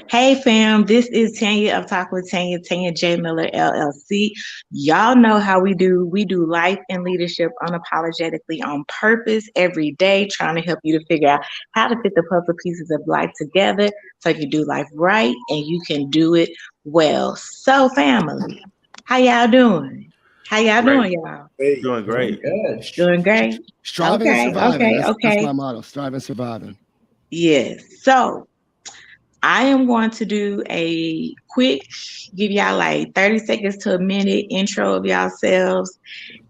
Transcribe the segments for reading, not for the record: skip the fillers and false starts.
Hey fam, this is Tanya of Talk with Tanya, Tanya J. Miller LLC. Y'all know how we do. We do life and leadership unapologetically on purpose every day, trying to help you to figure out how to fit the puzzle pieces of life together so you do life right and you can do it well. So family, how y'all doing? How y'all Great. doing, y'all? Hey, Doing Doing great. good. Doing great? Striving and Okay, surviving. okay, That's okay. my motto. Strive and surviving. Yes. So I am going to do a quick, give y'all like 30 seconds to a minute intro of yourselves.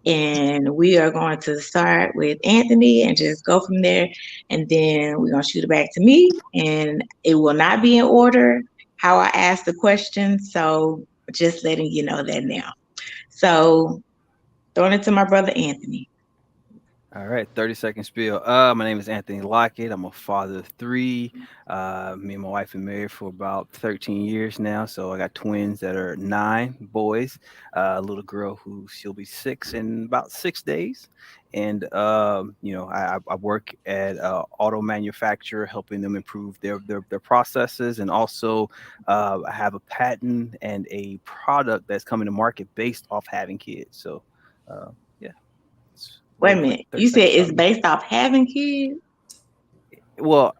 And we are going to start with Anthony and just go from there. And then we're going to shoot it back to me. And it will not be in order how I ask the question. So just letting you know that now. So throwing it to my brother Anthony. All right, 30-second spiel. My name is Anthony Lockett. I'm a father of three. Me and my wife have been married for about 13 years now. So I got twins that are 9 boys, a little girl who she'll be 6 in about 6 days. And, I work at auto manufacturer, helping them improve their processes. And also I have a patent and a product that's coming to market based off having kids. So, yeah. It's Wait a real quick, minute. 30 You said seconds it's about me. based off having kids? Well,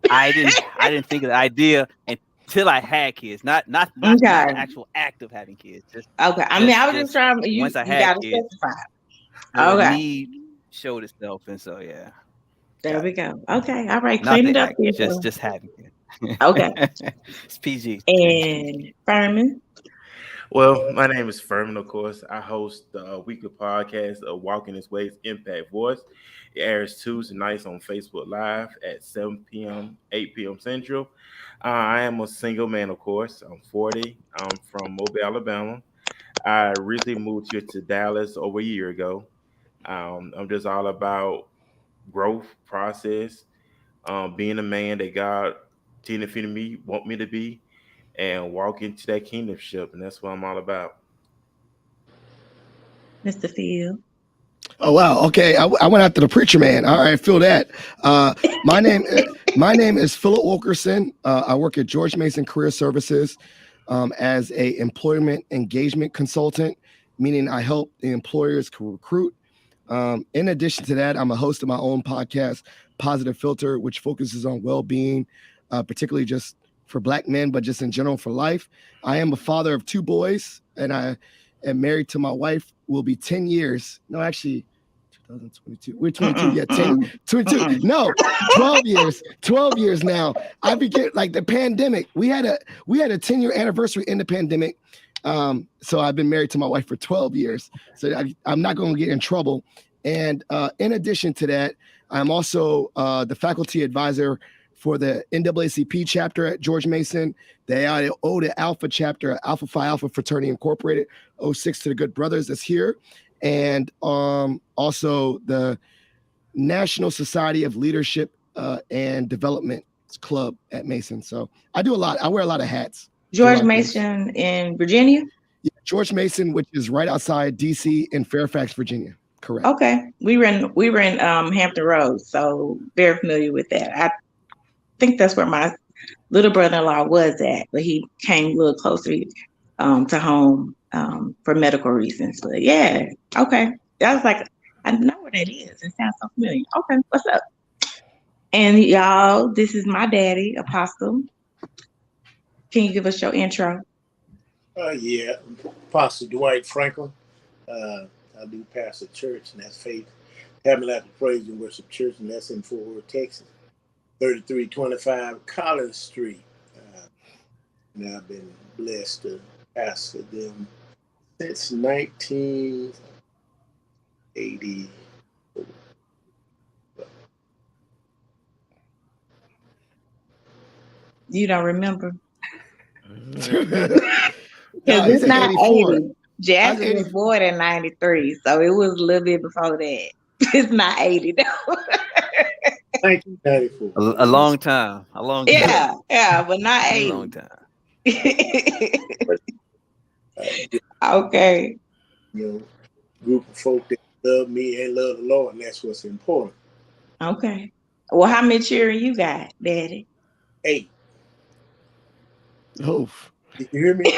I didn't think of the idea until I had kids. Not Okay. the actual act of having kids. Just Okay. I mean, I just was just just trying, once I you had got to kids, specify. the Okay. need showed itself, and so yeah, There got we it. go. Okay. All right. Not Clean the it up act, there. just having kids. Okay. It's PG. And Ferman. Well, my name is Ferman, of course. I host the weekly podcast of Walking His Ways Impact Voice. It airs Tuesday nights on Facebook Live at 7 p.m., 8 p.m. Central. I am a single man, of course. I'm 40. I'm from Mobile, Alabama. I recently moved here to Dallas over a year ago. I'm just all about growth process, being a man that God intended for me, want me to be, and walk into that kingdomship, and that's what I'm all about. Mr. Phil. Oh wow. Okay, I went after the preacher man. All right, feel that. Uh, my name my name is Philip Wilkerson. I work at George Mason Career Services as a employment engagement consultant, meaning I help the employers recruit. In addition to that, I'm a host of my own podcast, Positive Filter, which focuses on well-being, particularly just for Black men, but just in general for life. I am a father of 2 boys, and I am married to my wife. Will be 10 years. No, actually, 2022. We're 22. Mm-mm, Yeah, 10, mm-mm, 22. mm-mm. No, 12 years. 12 years now. I became like the pandemic. We had a 10-year anniversary in the pandemic. So I've been married to my wife for 12 years. So I'm not going to get in trouble. And in addition to that, I'm also the faculty advisor for the NAACP chapter at George Mason, the Iota Alpha chapter, Alpha Phi Alpha Fraternity Incorporated, '06 to the Good Brothers that's here, and also the National Society of Leadership and Development Club at Mason. So I do a lot. I wear a lot of hats. Do a George lot of things. Mason in Virginia. Yeah, George Mason, which is right outside DC in Fairfax, Virginia. Correct. Okay. We were in Hampton Roads, so very familiar with that. I think that's where my little brother-in-law was at, but he came a little closer to home for medical reasons. But yeah, okay. I was like, I know where that is. It sounds so familiar. Okay, what's up? And y'all, this is my daddy, Apostle. Can you give us your intro? Yeah, Pastor Dwight Franklin. I do pastor church, and that's Faith Tabernacle Praise and Worship Church, and that's in Fort Worth, Texas, 3325 Collins Street. And I've been blessed to pastor them since 1980. You don't remember? No, Because he it's said not 84. 80. Jasmine I'm was 80. born in 93, so it was a little bit before that. It's not 80 though. 1994. A long time, a long time, Yeah, but not a 80. long time. But, Okay. you know, group of folk that love me and love the Lord, and that's what's important. Okay. Well, how many children you got, Daddy? 8. Oof. Did you hear me?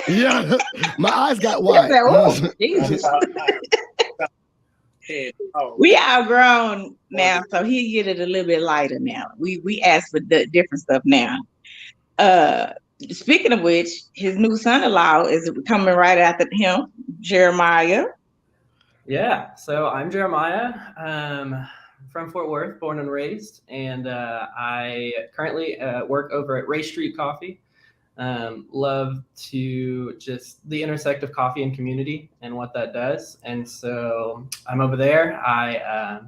Yeah, my eyes got wide. Oh, Jesus. We are grown now, so he get it a little bit lighter now. We ask for the different stuff now. Speaking of which, his new son-in-law is coming right after him, Jeremiah. Yeah, so I'm Jeremiah, from Fort Worth, born and raised, and I currently work over at Ray Street Coffee. Love to just the intersect of coffee and community and what that does. And so I'm over there. I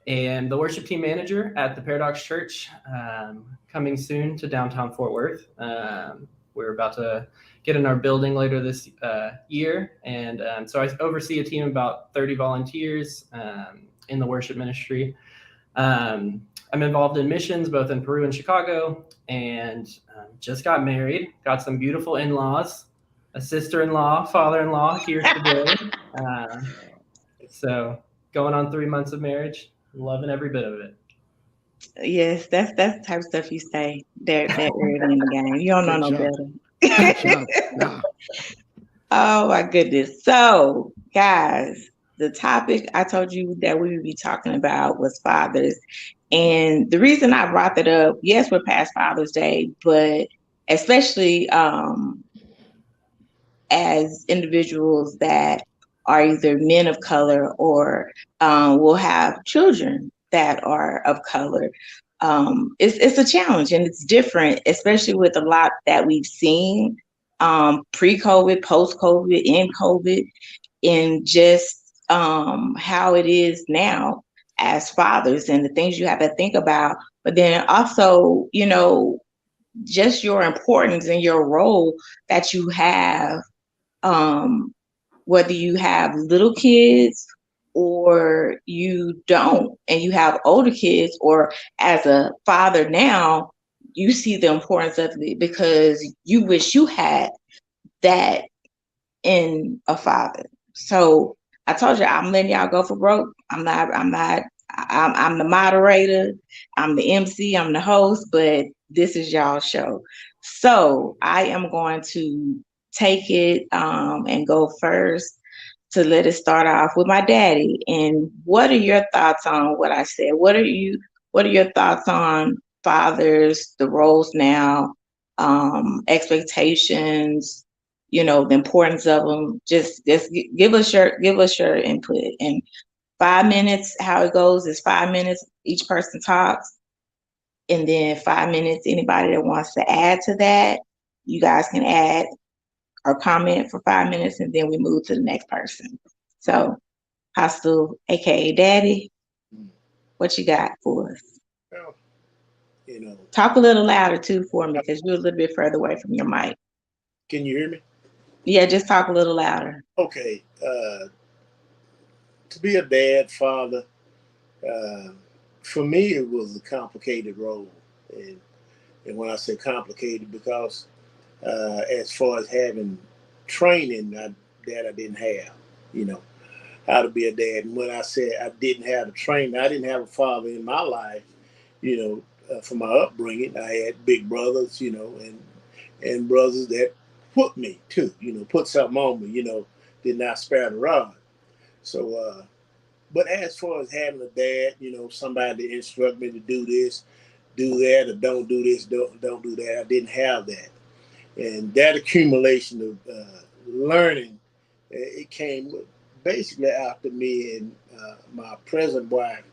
am the worship team manager at the Paradox Church, coming soon to downtown Fort Worth. We're about to get in our building later this year. And so I oversee a team of about 30 volunteers in the worship ministry. I'm involved in missions both in Peru and Chicago, and just got married, got some beautiful in-laws, a sister-in-law, father-in-law here today. So going on 3 months of marriage, loving every bit of it. Yes, that's the type of stuff you say that early in the game. You don't know no better. Nah. Oh my goodness. So, guys, the topic I told you that we would be talking about was fathers. And the reason I brought that up, yes, we're past Father's Day, but especially as individuals that are either men of color or will have children that are of color, it's a challenge and it's different, especially with a lot that we've seen pre-COVID, post-COVID, in COVID, and just how it is now as fathers and the things you have to think about. But then also, just your importance and your role that you have, whether you have little kids or you don't, and you have older kids, or as a father now, you see the importance of it because you wish you had that in a father. So I told you I'm letting y'all go for broke. I'm the moderator, I'm the MC, I'm the host, but this is y'all's show. So I am going to take it and go first to let it start off with my daddy. And what are your thoughts on what I said? What are your thoughts on fathers, the roles now, expectations, the importance of them? Just give us your input. And 5 minutes, how it goes is 5 minutes, each person talks. And then 5 minutes, anybody that wants to add to that, you guys can add or comment for 5 minutes, and then we move to the next person. So, Hostel, aka Daddy, what you got for us? Well, talk a little louder too for me because you're a little bit further away from your mic. Can you hear me? Yeah, just talk a little louder. Okay. To be a dad, father, for me, it was a complicated role. And when I say complicated, because as far as having training that I didn't have, how to be a dad. And when I said I didn't have the training, I didn't have a father in my life, for my upbringing. I had big brothers, and brothers that put me too, put something on me, did not spare the rod. So, but as far as having a dad, somebody to instruct me to do this, do that, or don't do this, don't do that, I didn't have that. And that accumulation of learning, it came basically after me and my present wife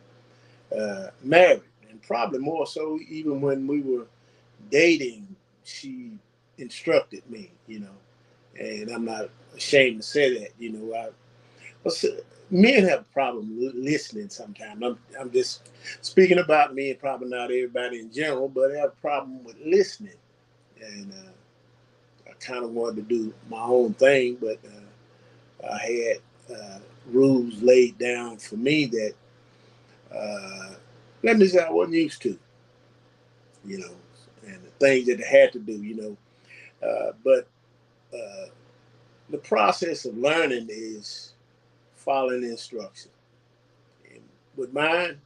married. And probably more so even when we were dating, she instructed me, and I'm not ashamed to say that, men have a problem listening sometimes. I'm just speaking about me and probably not everybody in general, but I have a problem with listening. And I kind of wanted to do my own thing, but I had rules laid down for me that, let me say, I wasn't used to, and the things that I had to do, but the process of learning is following instruction. And with mine,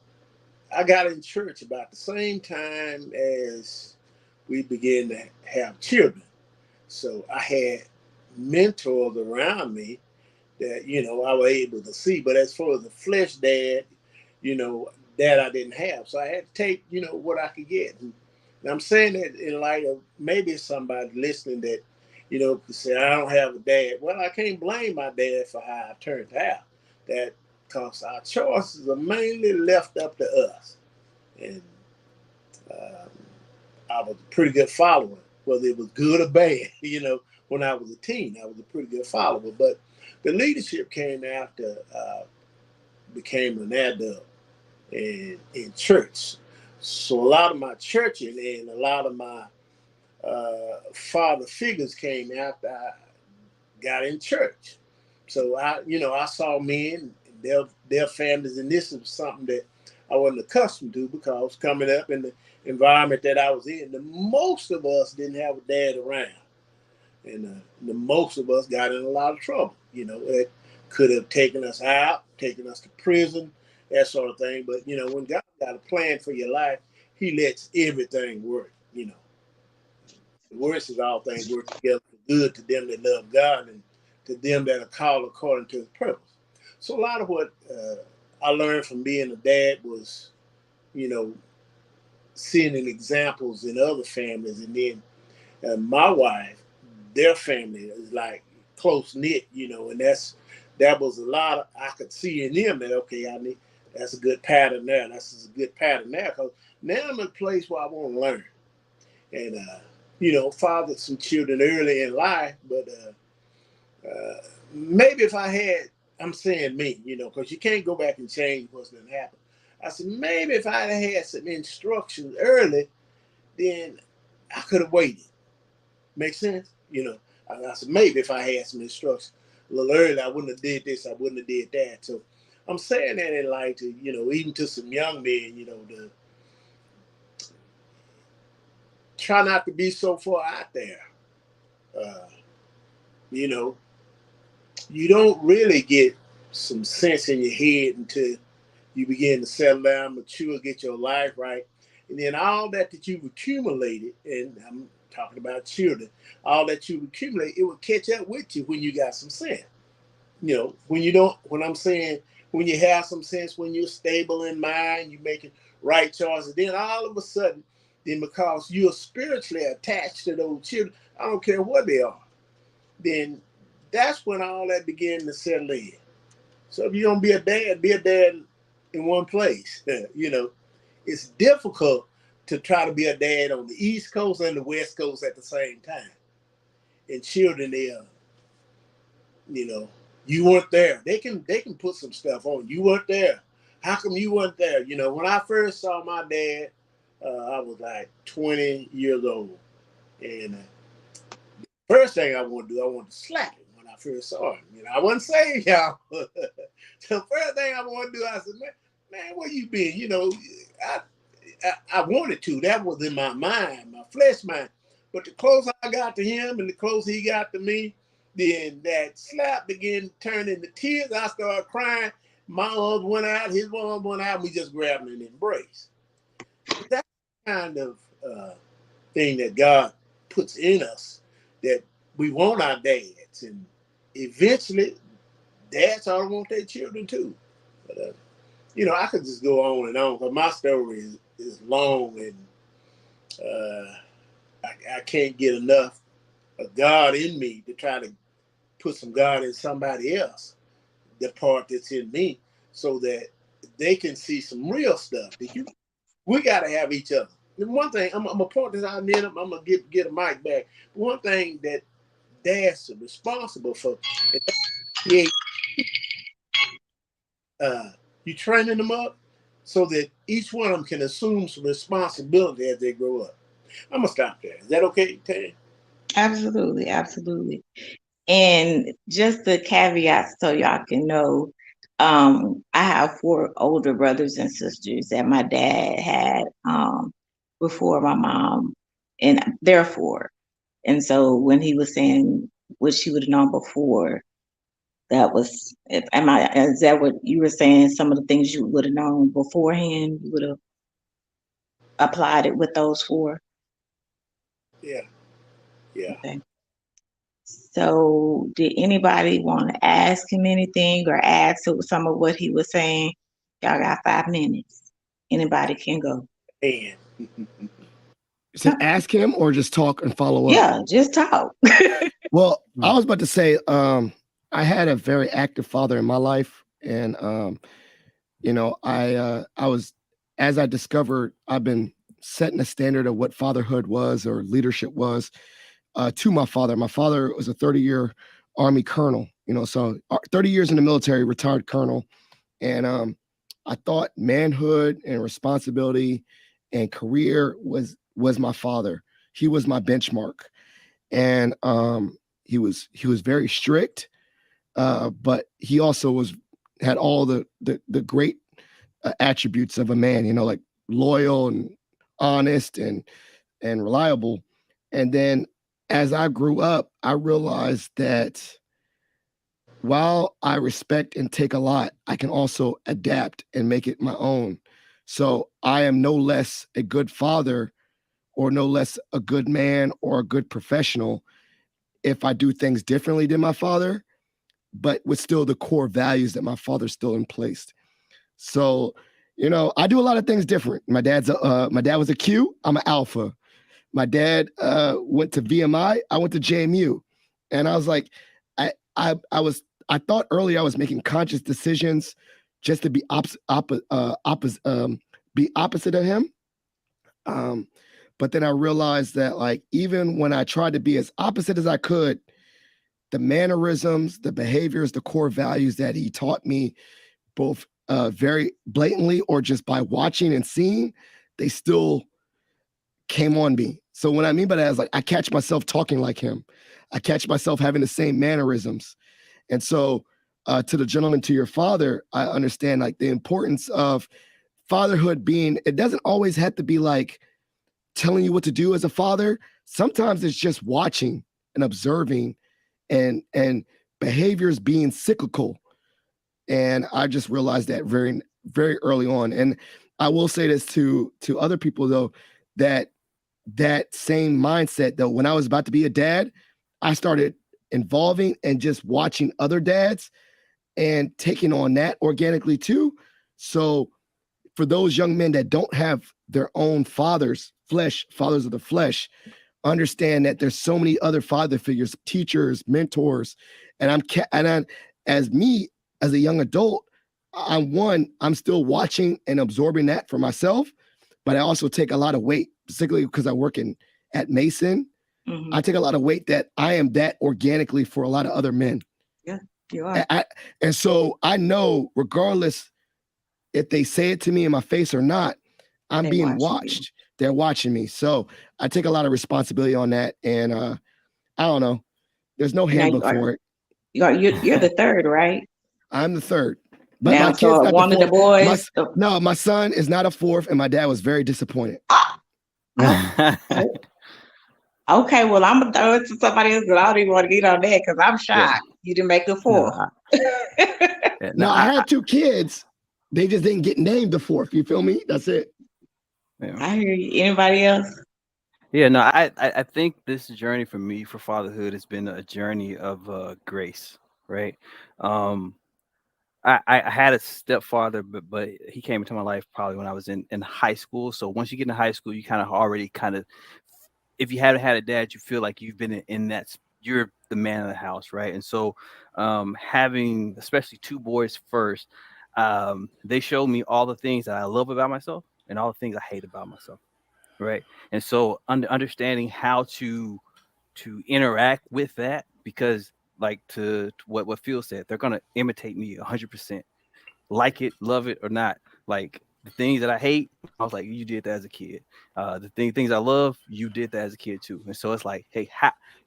I got in church about the same time as we began to have children. So I had mentors around me that, I was able to see. But as far as the flesh dad, that I didn't have. So I had to take, what I could get. And I'm saying that in light of maybe somebody listening that, could say, I don't have a dad. Well, I can't blame my dad for how I turned out. That because our choices are mainly left up to us. And um, I was a pretty good follower, whether it was good or bad. When I was a teen, I was a pretty good follower. But the leadership came after I became an adult and in church. So a lot of my churching and a lot of my father figures came after I got in church. So I saw men and their families, and this is something that I wasn't accustomed to because coming up in the environment that I was in, the most of us didn't have a dad around, and the most of us got in a lot of trouble. It could have taken us out, taken us to prison, that sort of thing. But when God got a plan for your life, He lets everything work. The worst is all things work together for good to them that love God and to them that are called according to His purpose. So a lot of what I learned from being a dad was, you know, seeing examples in other families, and then my wife, their family is like close knit, and that was a lot of, I could see in them that that's a good pattern there. That's a good pattern there because now I'm in a place where I want to learn and fathered some children early in life, but maybe if I had, I'm saying me, because you can't go back and change what's going to happen. I said, maybe if I had some instructions early, then I could have waited. Make sense? I said, maybe if I had some instructions a little early, I wouldn't have did this, I wouldn't have did that. So I'm saying that in light to, even to some young men, to try not to be so far out there. You know, you don't really get some sense in your head until you begin to settle down, mature, get your life right. And then all that you've accumulated, and I'm talking about children, all that you've accumulated, it will catch up with you when you got some sense. When you don't, when I'm saying, when you have some sense, when you're stable in mind, you're making right choices, then all of a sudden, then because you're spiritually attached to those children, I don't care what they are, then that's when all that began to settle in. So if you're gonna be a dad in one place. It's difficult to try to be a dad on the East Coast and the West Coast at the same time. And children, you weren't there. They can put some stuff on. You weren't there. How come you weren't there? When I first saw my dad, I was like 20 years old, and first thing I want to do, I want to slap him when I first saw him. I wasn't saved, y'all. The first thing I want to do, I said, man, where you been? I wanted to. That was in my mind, my flesh mind. But the closer I got to him and the closer he got to me, then that slap began to turn into tears. I started crying. My arms went out, his arms went out, and we just grabbed and embraced. That's the kind of thing that God puts in us, that we want our dads, and eventually dads ought to want their children too. But I could just go on and on, but my story is long, and I can't get enough of God in me to try to put some God in somebody else, the part that's in me, so that they can see some real stuff. We got to have each other. And one thing, I'm gonna point this out, and then I'm gonna get a mic back. One thing that dads are responsible for, you training them up so that each one of them can assume some responsibility as they grow up. I'm gonna stop there. Is that okay, Tanya? Absolutely, absolutely. And just the caveat so y'all can know, I have 4 older brothers and sisters that my dad had before my mom, and therefore, and so when he was saying what she would have known before, that was, is that what you were saying? Some of the things you would have known beforehand, you would have applied it with those 4? Yeah. Okay. So, did anybody want to ask him anything or add to some of what he was saying? Y'all got 5 minutes. Anybody can go. And You said ask him or just talk and follow up? Yeah, just talk. Well, I was about to say, I had a very active father in my life, and I was, as I discovered, I've been setting a standard of what fatherhood was or leadership was to my father. My father was a 30-year Army colonel, so 30 years in the military, retired colonel, and I thought manhood and responsibility and career was my father. He was my benchmark, and he was very strict, but he also had all the great attributes of a man, like loyal and honest and reliable. And then as I grew up, I realized that while I respect and take a lot, I can also adapt and make it my own. So I am no less a good father or no less a good man or a good professional if I do things differently than my father, but with still the core values that my father still in place. So, I do a lot of things different. My dad was a Q. I'm an Alpha. My dad went to VMI. I went to JMU, and I was like, I thought earlier I was making conscious decisions just to be be opposite of him. But then I realized that, like, even when I tried to be as opposite as I could, the mannerisms, the behaviors, the core values that he taught me, both very blatantly or just by watching and seeing, they still came on me. So what I mean by that is, like, I catch myself talking like him. I catch myself having the same mannerisms. And so to the gentleman, to your father, I understand, like, the importance of fatherhood being, it doesn't always have to be like telling you what to do as a father. Sometimes it's just watching and observing and behaviors being cyclical. And I just realized that very, very early on. And I will say this to other people, though, that same mindset, though, when I was about to be a dad, I started involving and just watching other dads and taking on that organically too. So for those young men that don't have their own fathers of the flesh, understand that there's so many other father figures, teachers, mentors, and as a young adult, I'm still watching and absorbing that for myself, but I also take a lot of weight, particularly because I work at Mason. Mm-hmm. I take a lot of weight that I am that organically for a lot of other men. Yeah, you are. And so I know, regardless if they say it to me in my face or not, I'm being watched. They're watching me. So I take a lot of responsibility on that. And I don't know. There's no handbook for it. You're the third, right? I'm the third. But now, my kid's not one the of the boys. No, my son is not a fourth, and my dad was very disappointed. Okay, well, I'm gonna throw it to somebody else, but I don't even want to get on that because I'm shocked. Yeah. You didn't make the fourth. No, I had two kids. They just didn't get named the fourth. You feel me? That's it. Yeah. I hear you. Anybody else? Yeah, no, I think this journey for me for fatherhood has been a journey of grace, right? I had a stepfather, but he came into my life probably when I was in high school. So once you get into high school, you if you haven't had a dad, you feel like you've been in that, you're the man of the house, right? And so having especially two boys first, they showed me all the things that I love about myself and all the things I hate about myself, right? And so understanding how to interact with that, because like to what Phil said, they're gonna imitate me 100%, like it, love it or not. Like the things that I hate, I was like, you did that as a kid. The things I love, you did that as a kid too. And so it's like, hey,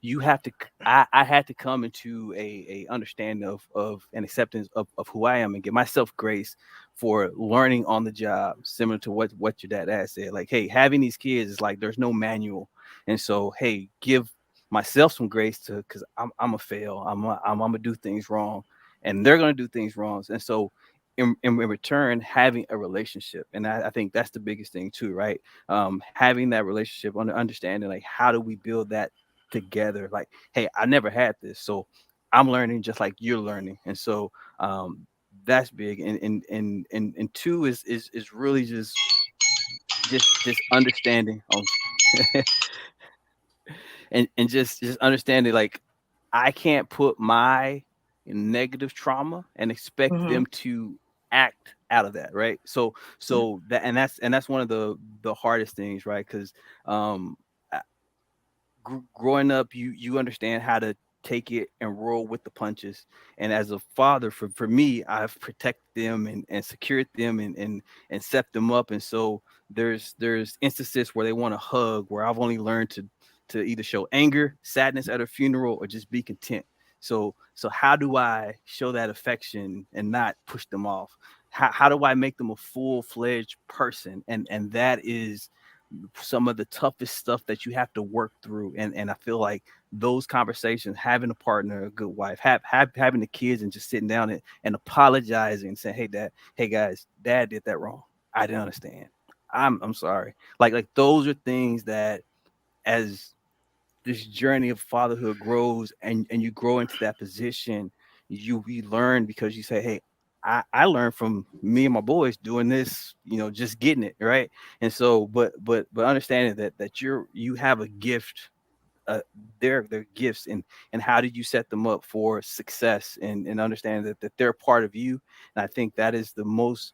you have to. I had to come into a understanding of an acceptance of who I am and give myself grace for learning on the job, similar to what your dad said. Like, hey, having these kids is like there's no manual, and so hey, give myself some grace because I'm a fail. I'm gonna do things wrong, and they're gonna do things wrong, and so. In return, having a relationship, and I think that's the biggest thing too, right? Having that relationship, understanding like how do we build that together. Like, hey, I never had this, so I'm learning just like you're learning. And so that's big. And two is really just understanding and just understanding, like, I can't put my negative trauma and expect them to act out of that, right? So that's one of the hardest things, right? Because growing up, you understand how to take it and roll with the punches. And as a father, for me, I've protected them and secured them and set them up. And so there's instances where they want to hug, where I've only learned to either show anger, sadness at a funeral, or just be content. So how do I show that affection and not push them off? How do I make them a full-fledged person? And that is some of the toughest stuff that you have to work through. And I feel like those conversations, having a partner, a good wife, having the kids, and just sitting down and apologizing and saying, hey guys, dad did that wrong. I didn't understand. I'm sorry. Like those are things that, as this journey of fatherhood grows and you grow into that position, you learn, because you say, hey, I learned from me and my boys doing this, just getting it right. And so, but understanding that you have a gift, their gifts, and how do you set them up for success, and understand that they're part of you. And I think that is the most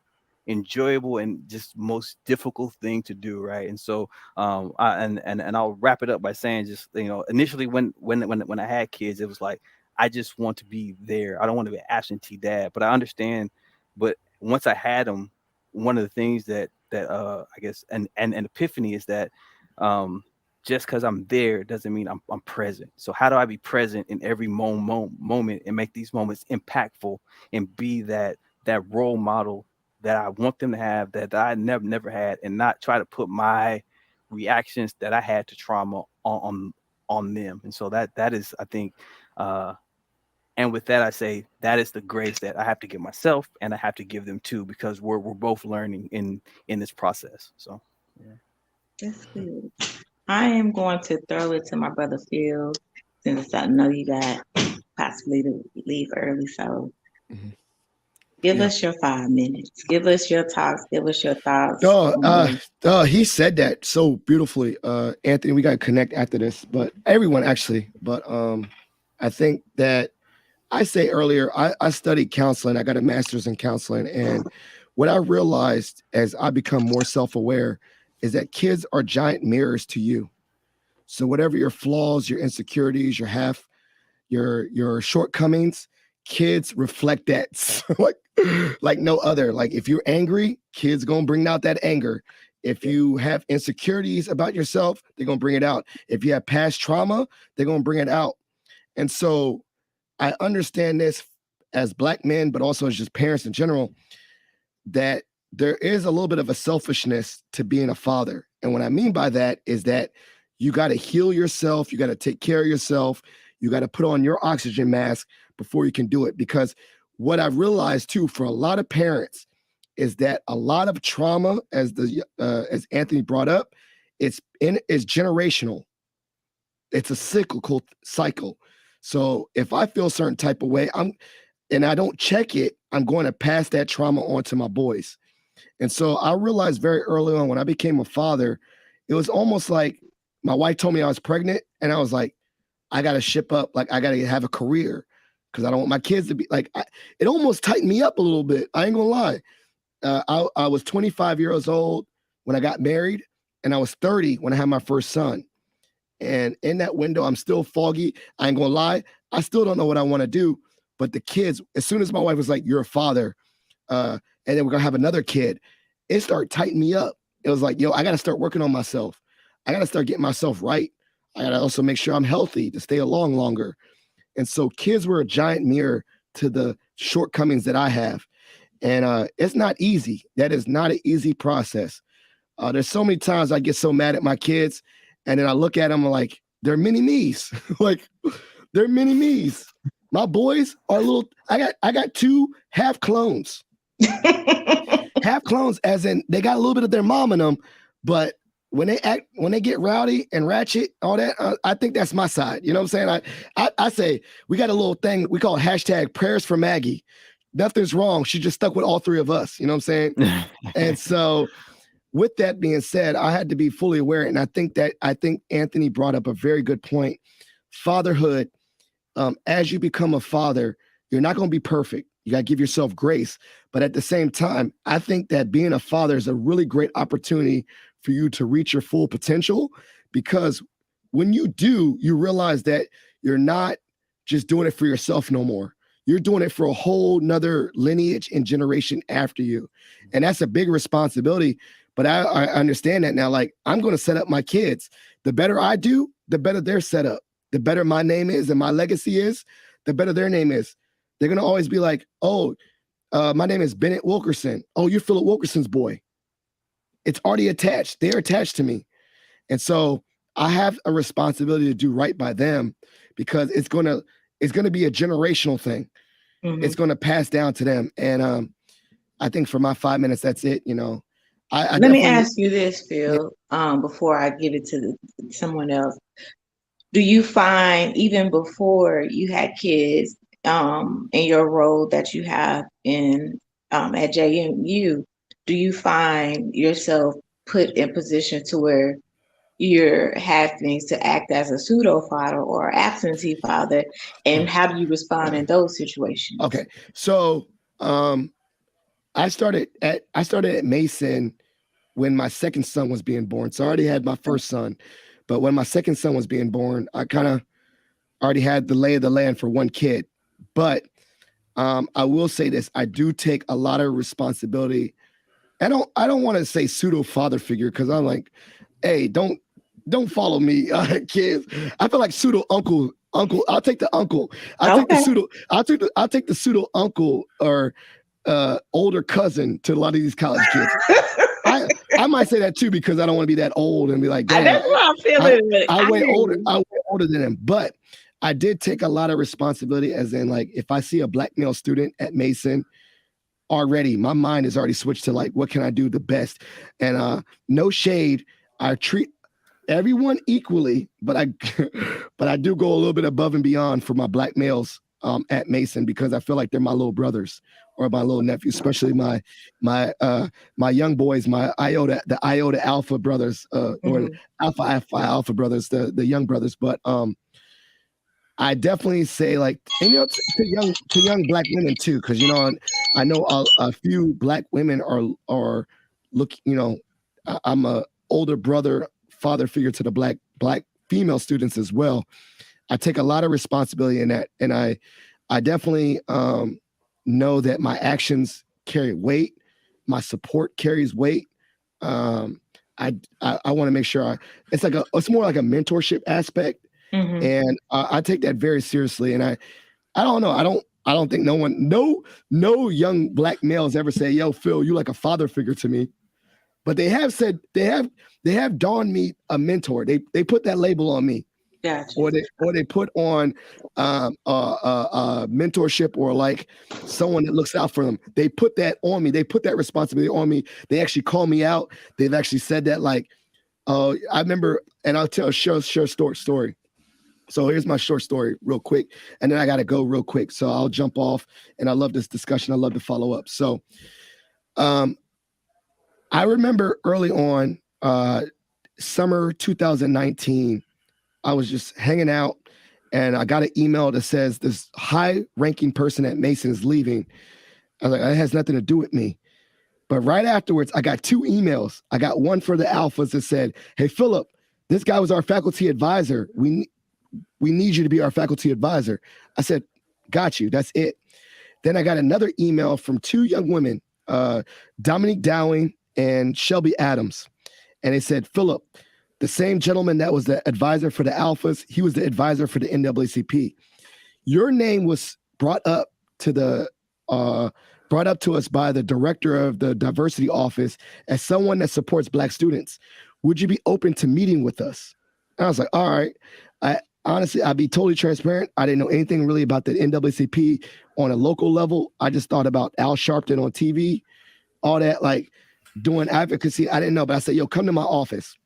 enjoyable and just most difficult thing to do, right? And so I'll wrap it up by saying, just, initially when I had kids, it was like, I just want to be there. I don't want to be an absentee dad, but I understand. But once I had them, one of the things that I guess an epiphany is that just because I'm there doesn't mean I'm present. So how do I be present in every moment and make these moments impactful and be that role model that I want them to have, that I never had, and not try to put my reactions that I had to trauma on them. And so that is, I think, and with that, I say that is the grace that I have to give myself, and I have to give them too, because we're both learning in this process. So yeah. That's good. I am going to throw it to my brother Phil, since I know you got possibly to leave early. So give us your 5 minutes. Give us your talks. Give us your thoughts. He said that so beautifully. Anthony, we got to connect after this, but everyone actually. But I think that I say earlier, I studied counseling. I got a master's in counseling. And what I realized as I become more self-aware is that kids are giant mirrors to you. So whatever your flaws, your insecurities, your shortcomings, kids reflect that. So like no other. Like if you're angry, kids gonna bring out that anger. If you have insecurities about yourself, they're gonna bring it out. If you have past trauma, they're gonna bring it out. And so I understand this as Black men, but also as just parents in general, that there is a little bit of a selfishness to being a father. And what I mean by that is that you got to heal yourself. You got to take care of yourself. You got to put on your oxygen mask before you can do it. Because what I've realized too, for a lot of parents, is that a lot of trauma, as Anthony brought up, it's generational. It's a cyclical cycle. So if I feel a certain type of way, and I don't check it, I'm going to pass that trauma on to my boys. And so I realized very early on when I became a father, it was almost like my wife told me I was pregnant, and I was like, I got to ship up, like I got to have a career, because I don't want my kids to be like, it almost tightened me up a little bit. I ain't gonna lie. I was 25 years old when I got married, and I was 30 when I had my first son. And in that window, I'm still foggy. I ain't gonna lie. I still don't know what I want to do. But the kids, as soon as my wife was like, you're a father, and then we're gonna have another kid, it started tightening me up. It was like, yo, I gotta start working on myself. I gotta start getting myself right. I gotta also make sure I'm healthy to stay along longer. And so kids were a giant mirror to the shortcomings that I have. And it's not easy. That is not an easy process. There's so many times I get so mad at my kids, and then I look at them like, they're mini me's. Like, they're mini me's. My boys are I got 2 half clones. Half clones, as in they got a little bit of their mom in them, but when they get rowdy and ratchet, all that, I think that's my side. You know what I'm saying? I say we got a little thing we call hashtag prayers for Maggie. Nothing's wrong. She just stuck with all three of us. You know what I'm saying? And so with that being said, I had to be fully aware. And I think Anthony brought up a very good point. Fatherhood, as you become a father, you're not going to be perfect. You got to give yourself grace. But at the same time, I think that being a father is a really great opportunity for you to reach your full potential, because when you do, you realize that you're not just doing it for yourself no more. You're doing it for a whole nother lineage and generation after you. And that's a big responsibility. But I understand that now. Like, I'm going to set up my kids. The better I do, the better they're set up. The better my name is and my legacy is, the better their name is. They're going to always be like, oh, my name is Bennett Wilkerson. Oh, you're Philip Wilkerson's boy. It's already attached. They're attached to me. And so I have a responsibility to do right by them, because it's going to be a generational thing. Mm-hmm. It's going to pass down to them. And I think for my 5 minutes, that's it. You know, let me ask you this, Phil, before I give it to someone else. Do you find, even before you had kids, in your role that you have in at JMU, do you find yourself put in position to where you're having to act as a pseudo father or absentee father, and how do you respond in those situations? Okay, so I started at Mason when my second son was being born. So I already had my first son, but when my second son was being born, I kind of already had the lay of the land for one kid. But I will say this: I do take a lot of responsibility. I don't want to say pseudo father figure, because I'm like, hey, don't follow me, kids. I feel like pseudo uncle. I'll take the uncle. I'll take the pseudo uncle or older cousin to a lot of these college kids. I might say that too, because I don't want to be that old and be like, that's what I'm feeling. I way older than him. But I did take a lot of responsibility, as in, like, if I see a black male student at Mason, already my mind is already switched to, like, what can I do the best? And no shade, I treat everyone equally, but I do go a little bit above and beyond for my black males at Mason, because I feel like they're my little brothers or my little nephews, especially my young boys, the Iota Alpha brothers, or Alpha brothers, the young brothers. But I definitely say, like, and, you know, to young black women too, because, you know, I know a few black women are you know, I'm a older brother, father figure to the black female students as well. I take a lot of responsibility in that, and I definitely know that my actions carry weight, my support carries weight. I want to make sure it's more like a mentorship aspect. Mm-hmm. And I take that very seriously. And I don't know. I don't think no young black males ever say, yo, Phil, you like a father figure to me. But they have said, they have donned me a mentor. They put that label on me. Gotcha. Or they put on mentorship, or like someone that looks out for them. They put that on me. They put that responsibility on me. They actually call me out. They've actually said that, like, I remember, and I'll tell a short story. So here's my short story real quick, and then I got to go real quick. So I'll jump off, and I love this discussion. I love to follow up. So I remember early on, summer 2019, I was just hanging out, and I got an email that says this high-ranking person at Mason is leaving. I was like, that has nothing to do with me. But right afterwards, I got two emails. I got one for the alphas that said, hey, Philip, this guy was our faculty advisor. We need you to be our faculty advisor. I said, got you. That's it. Then I got another email from two young women, Dominique Dowling and Shelby Adams. And they said, Philip, the same gentleman that was the advisor for the alphas, he was the advisor for the NAACP. Your name was brought up to us by the director of the diversity office as someone that supports black students. Would you be open to meeting with us? And I was like, all right. Honestly, I'd be totally transparent. I didn't know anything really about the NAACP on a local level. I just thought about Al Sharpton on TV, all that, like doing advocacy. I didn't know, but I said, yo, come to my office.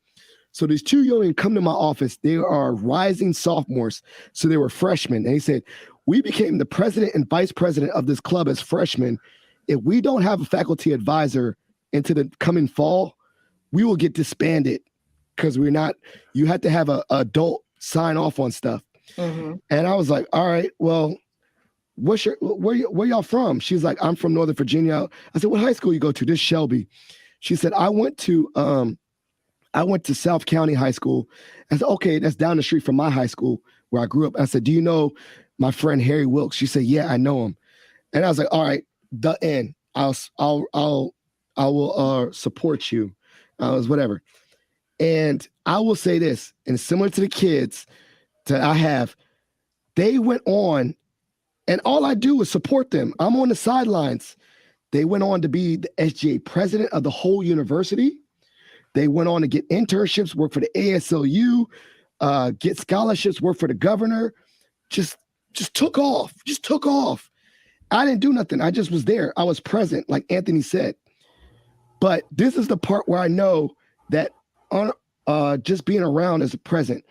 So these two young men come to my office. They are rising sophomores. So they were freshmen. And he said, we became the president and vice president of this club as freshmen. If we don't have a faculty advisor into the coming fall, we will get disbanded because we're not, you have to have an adult sign off on stuff. Mm-hmm. And I was like, all right, well, where y'all from? She's like, I'm from Northern Virginia. I said, what high school you go to? This Shelby. She said, I went to South County High School. I said, okay, that's down the street from my high school where I grew up. I said, do you know my friend Harry Wilkes? She said, yeah, I know him. And I was like, all right, the end. I will support you. I was whatever. And I will say this, and similar to the kids that I have, they went on, and all I do is support them. I'm on the sidelines. They went on to be the SGA president of the whole university. They went on to get internships, work for the ASLU, get scholarships, work for the governor. Just took off. Just took off. I didn't do nothing. I just was there. I was present, like Anthony said. But this is the part where I know that just being around as a present.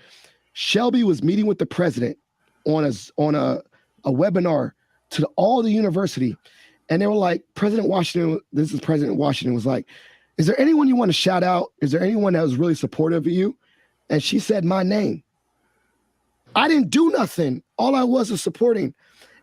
Shelby was meeting with the president on a webinar to all the university. And they were like, President Washington was like, is there anyone you want to shout out? Is there anyone that was really supportive of you? And she said my name. I didn't do nothing. All I was supporting.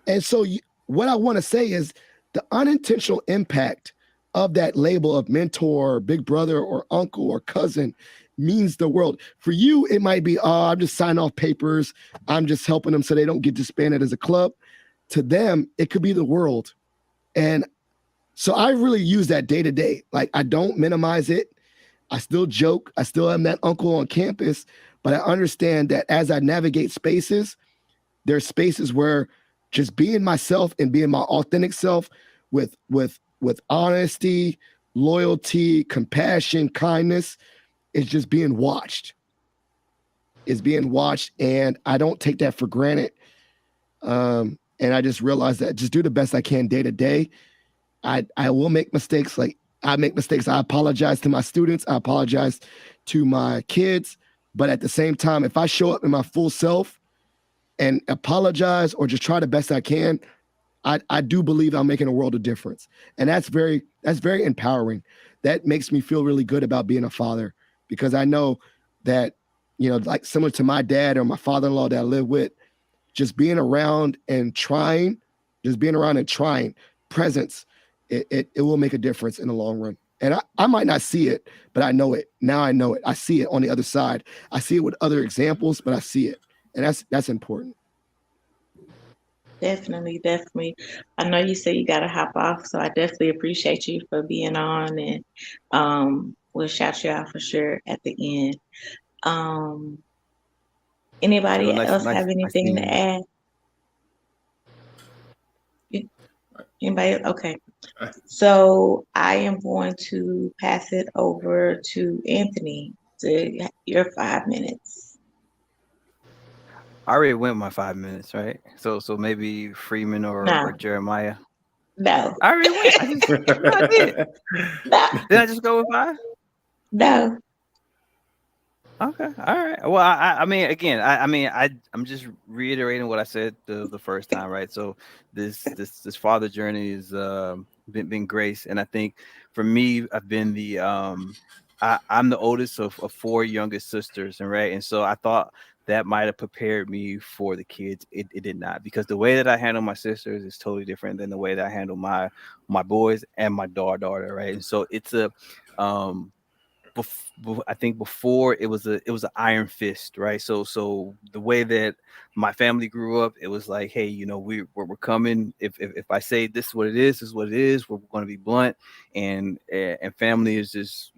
And so what I want to say is the unintentional impact of that label of mentor, or big brother, or uncle, or cousin means the world. For you, it might be, I'm just signing off papers. I'm just helping them so they don't get disbanded as a club. To them, it could be the world. And so I really use that day to day. Like, I don't minimize it. I still joke. I still am that uncle on campus, but I understand that as I navigate spaces, there's spaces where just being myself and being my authentic self with honesty, loyalty, compassion, kindness is just being watched. Is being watched, and I don't take that for granted. And I just realize that just do the best I can day to day. I will make mistakes. Like, I make mistakes. I apologize to my students. I apologize to my kids. But at the same time, if I show up in my full self and apologize or just try the best I can, I do believe I'm making a world of difference. And that's very empowering. That makes me feel really good about being a father, because I know that, like similar to my dad or my father-in-law that I live with, just being around and trying, presence, it will make a difference in the long run. And I might not see it, but I know it. Now I know it. I see it on the other side. I see it with other examples, but I see it. And that's important. Definitely. I know you say you got to hop off, so I definitely appreciate you for being on, and we'll shout you out for sure at the end. Anybody else have anything to add? Anybody? Okay. So I am going to pass it over to Anthony to your 5 minutes. I already went my 5 minutes, right? So maybe Freeman or Jeremiah. No. I already went. I did. No. Did I just go with 5? No. Okay. All right. Well, I mean, again, I'm just reiterating what I said the first time, right? So this father journey is been grace, and I think for me, I've been the I'm the oldest of 4 youngest sisters, and right, and so I thought that might have prepared me for the kids. It did not, because the way that I handle my sisters is totally different than the way that I handle my boys and my daughter, right? And so it's a I think before it was an iron fist, right? So the way that my family grew up, it was like, hey, we're coming. If I say this is what it is, this is what it is. We're going to be blunt, and family is just,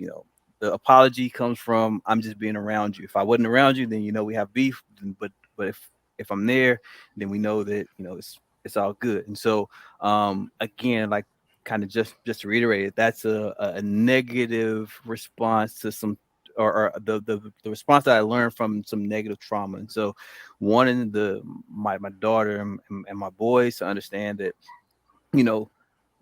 the apology comes from, I'm just being around you. If I wasn't around you, then we have beef. But if I'm there, then we know that it's all good. And so again, like, kind of just to reiterate it, that's a negative response to some or the response that I learned from some negative trauma. And so wanting my daughter and my boys to understand that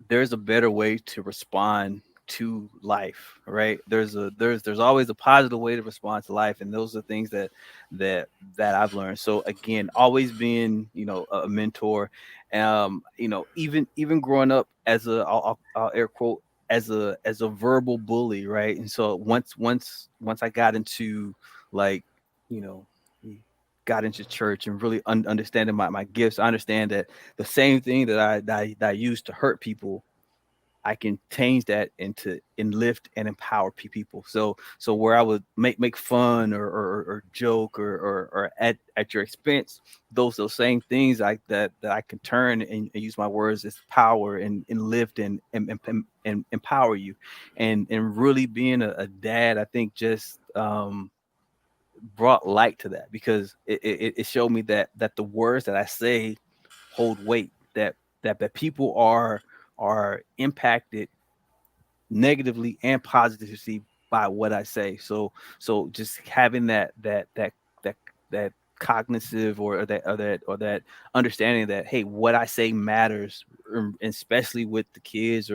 there's a better way to respond to life, right? There's always a positive way to respond to life, and those are things that that I've learned. So again, always being, you know, a mentor. You know, even growing up as a, I'll air quote, as a verbal bully, right? And so once I got into, like, you know, got into church and really understanding my gifts, I understand that the same thing that I used to hurt people, I can change that into and lift and empower people. So where I would make fun or joke or at your expense, those same things like that I can turn and use my words as power and lift and empower you, and really being a dad, I think just brought light to that, because it showed me that the words that I say hold weight, that people are impacted negatively and positively by what I say. So just having that that cognitive or that understanding that, hey, what I say matters, especially with the kids,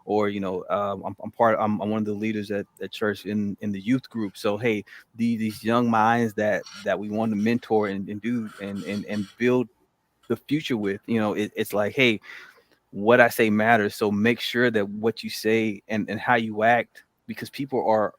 or you know, I'm one of the leaders at church in the youth group. So hey, these young minds that we want to mentor and do and build the future with, you know, it's like, hey, what I say matters. So make sure that what you say and how you act, because people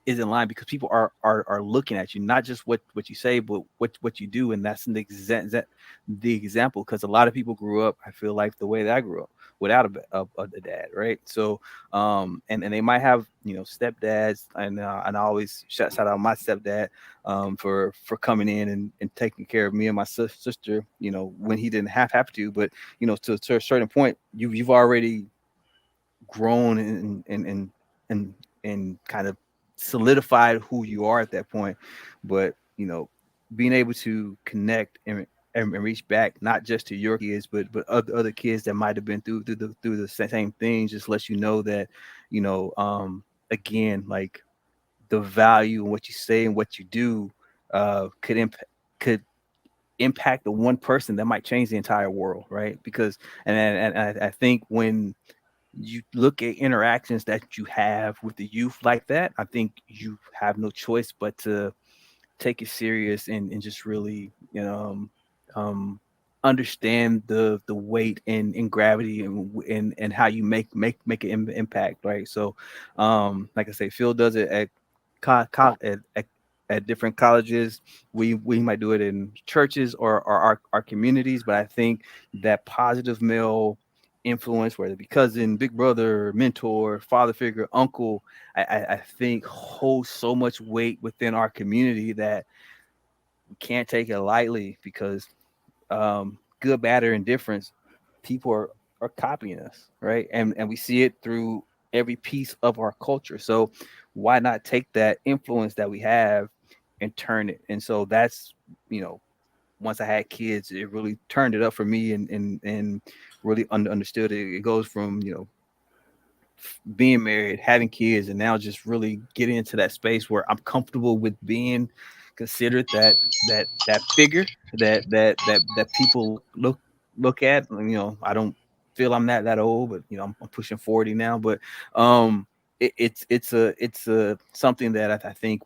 is in line, because people are looking at you, not just what you say, but what you do. And that's the example, because a lot of people grew up, I feel like, the way that I grew up, without a dad, right? So and they might have, you know, stepdads, and I always shout out my stepdad for coming in and taking care of me and my sister, you know, when he didn't have to. But you know, to a certain point, you've already grown and kind of solidified who you are at that point. But you know, being able to connect and reach back, not just to your kids, but other kids that might have been through the same things, just lets you know that, you know, again, like, the value in what you say and what you do could impact the one person that might change the entire world, right? Because I think when you look at interactions that you have with the youth like that, I think you have no choice but to take it serious and just really, you know, understand the weight and gravity and how you make an impact, right? So like I say, Phil does it at at different colleges. We might do it in churches or our communities, but I think that positive male influence, whether it be cousin, big brother, mentor, father figure, uncle, I think holds so much weight within our community that we can't take it lightly, because good, bad, or indifference, people are copying us, right? And we see it through every piece of our culture. So why not take that influence that we have and turn it? And so that's, you know, once I had kids, it really turned it up for me and really understood it. It goes from, you know, being married, having kids, and now just really getting into that space where I'm comfortable with being considered that figure that people look at. You know, I don't feel I'm that old, but you know, I'm pushing 40 now. But it's a something that I think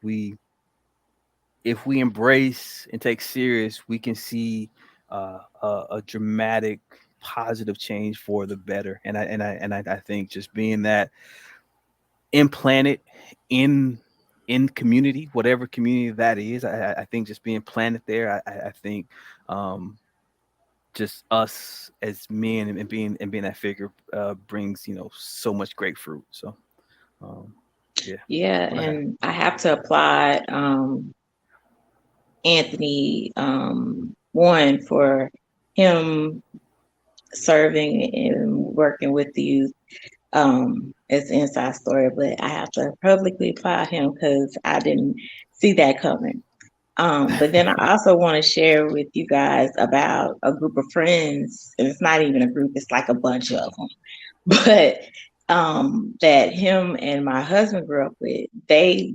if we embrace and take serious, we can see a dramatic positive change for the better. And I think just being that implanted in community, whatever community that is, I think just being planted there, I think just us as men and being that figure brings, you know, so much great fruit. So yeah. Yeah, and I have to applaud Anthony, one, for him serving and working with the youth. It's an inside story, but I have to publicly applaud him because I didn't see that coming. But then I also want to share with you guys about a group of friends, and it's not even a group, it's like a bunch of them. But that him and my husband grew up with. They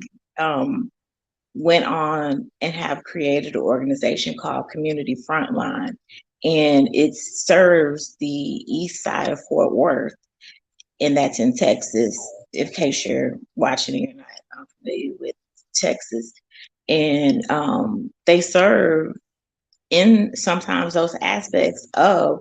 went on and have created an organization called Community Frontline, and it serves the east side of Fort Worth. and that's in Texas. In case you're watching and you're not familiar with Texas, and they serve in sometimes those aspects of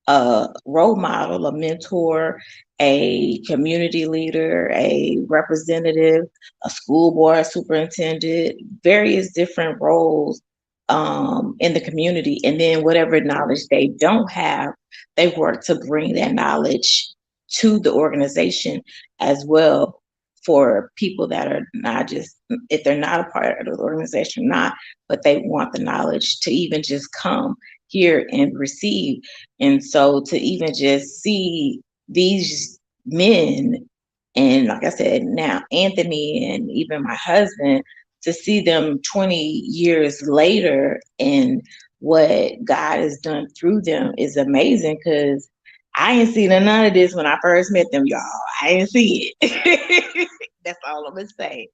a role model, a mentor, a community leader, a representative, a school board superintendent, various different roles in the community. And then whatever knowledge they don't have, they work to bring that knowledge to the organization as well, for people that are not just, if they're not a part of the organization, not, but they want the knowledge to even just come here and receive. And so to even just see these men, and like I said, now Anthony and even my husband, to see them 20 years later and what God has done through them is amazing, because I ain't seen none of this when I first met them, y'all. I didn't see it. That's all I'm gonna say.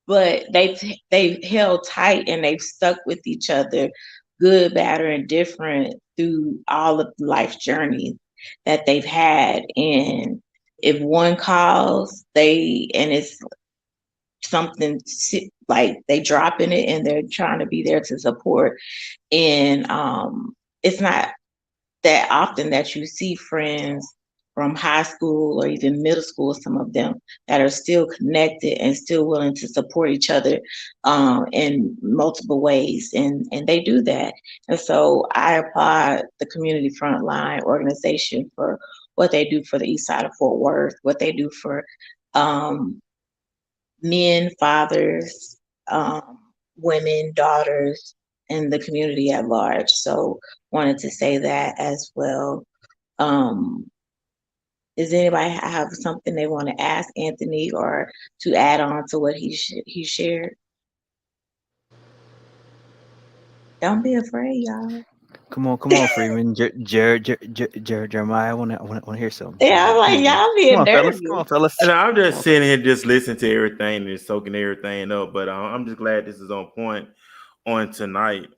But they held tight and they've stuck with each other, good, bad, or indifferent, through all of life journeys that they've had. And if one calls, it's something like they dropping it and they're trying to be there to support. And it's not that often that you see friends from high school or even middle school, some of them, that are still connected and still willing to support each other in multiple ways. And they do that. And so I applaud the Community Frontline organization for what they do for the East Side of Fort Worth, what they do for men, fathers, women, daughters, and the community at large. So wanted to say that as well. Does anybody have something they want to ask Anthony or to add on to what he shared? Don't be afraid, y'all. Come on, Freeman. Jeremiah, I want to hear something. Yeah, I'm like, y'all being nervous. Come on, fellas. And I'm just sitting here just listening to everything and soaking everything up. But I'm just glad this is on point on tonight,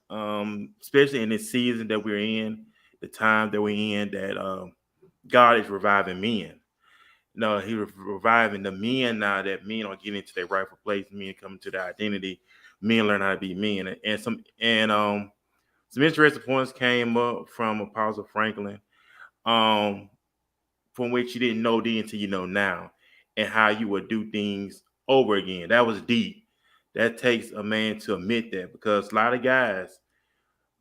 especially in this season that we're in, the time that we're in, that God is reviving men. No, He's reviving the men now, that men are getting into their rightful place, men coming to their identity, men learn how to be men. And some interesting points came up from Apostle Franklin, from which you didn't know then until you know now, and how you would do things over again. That was deep. That takes a man to admit that, because a lot of guys,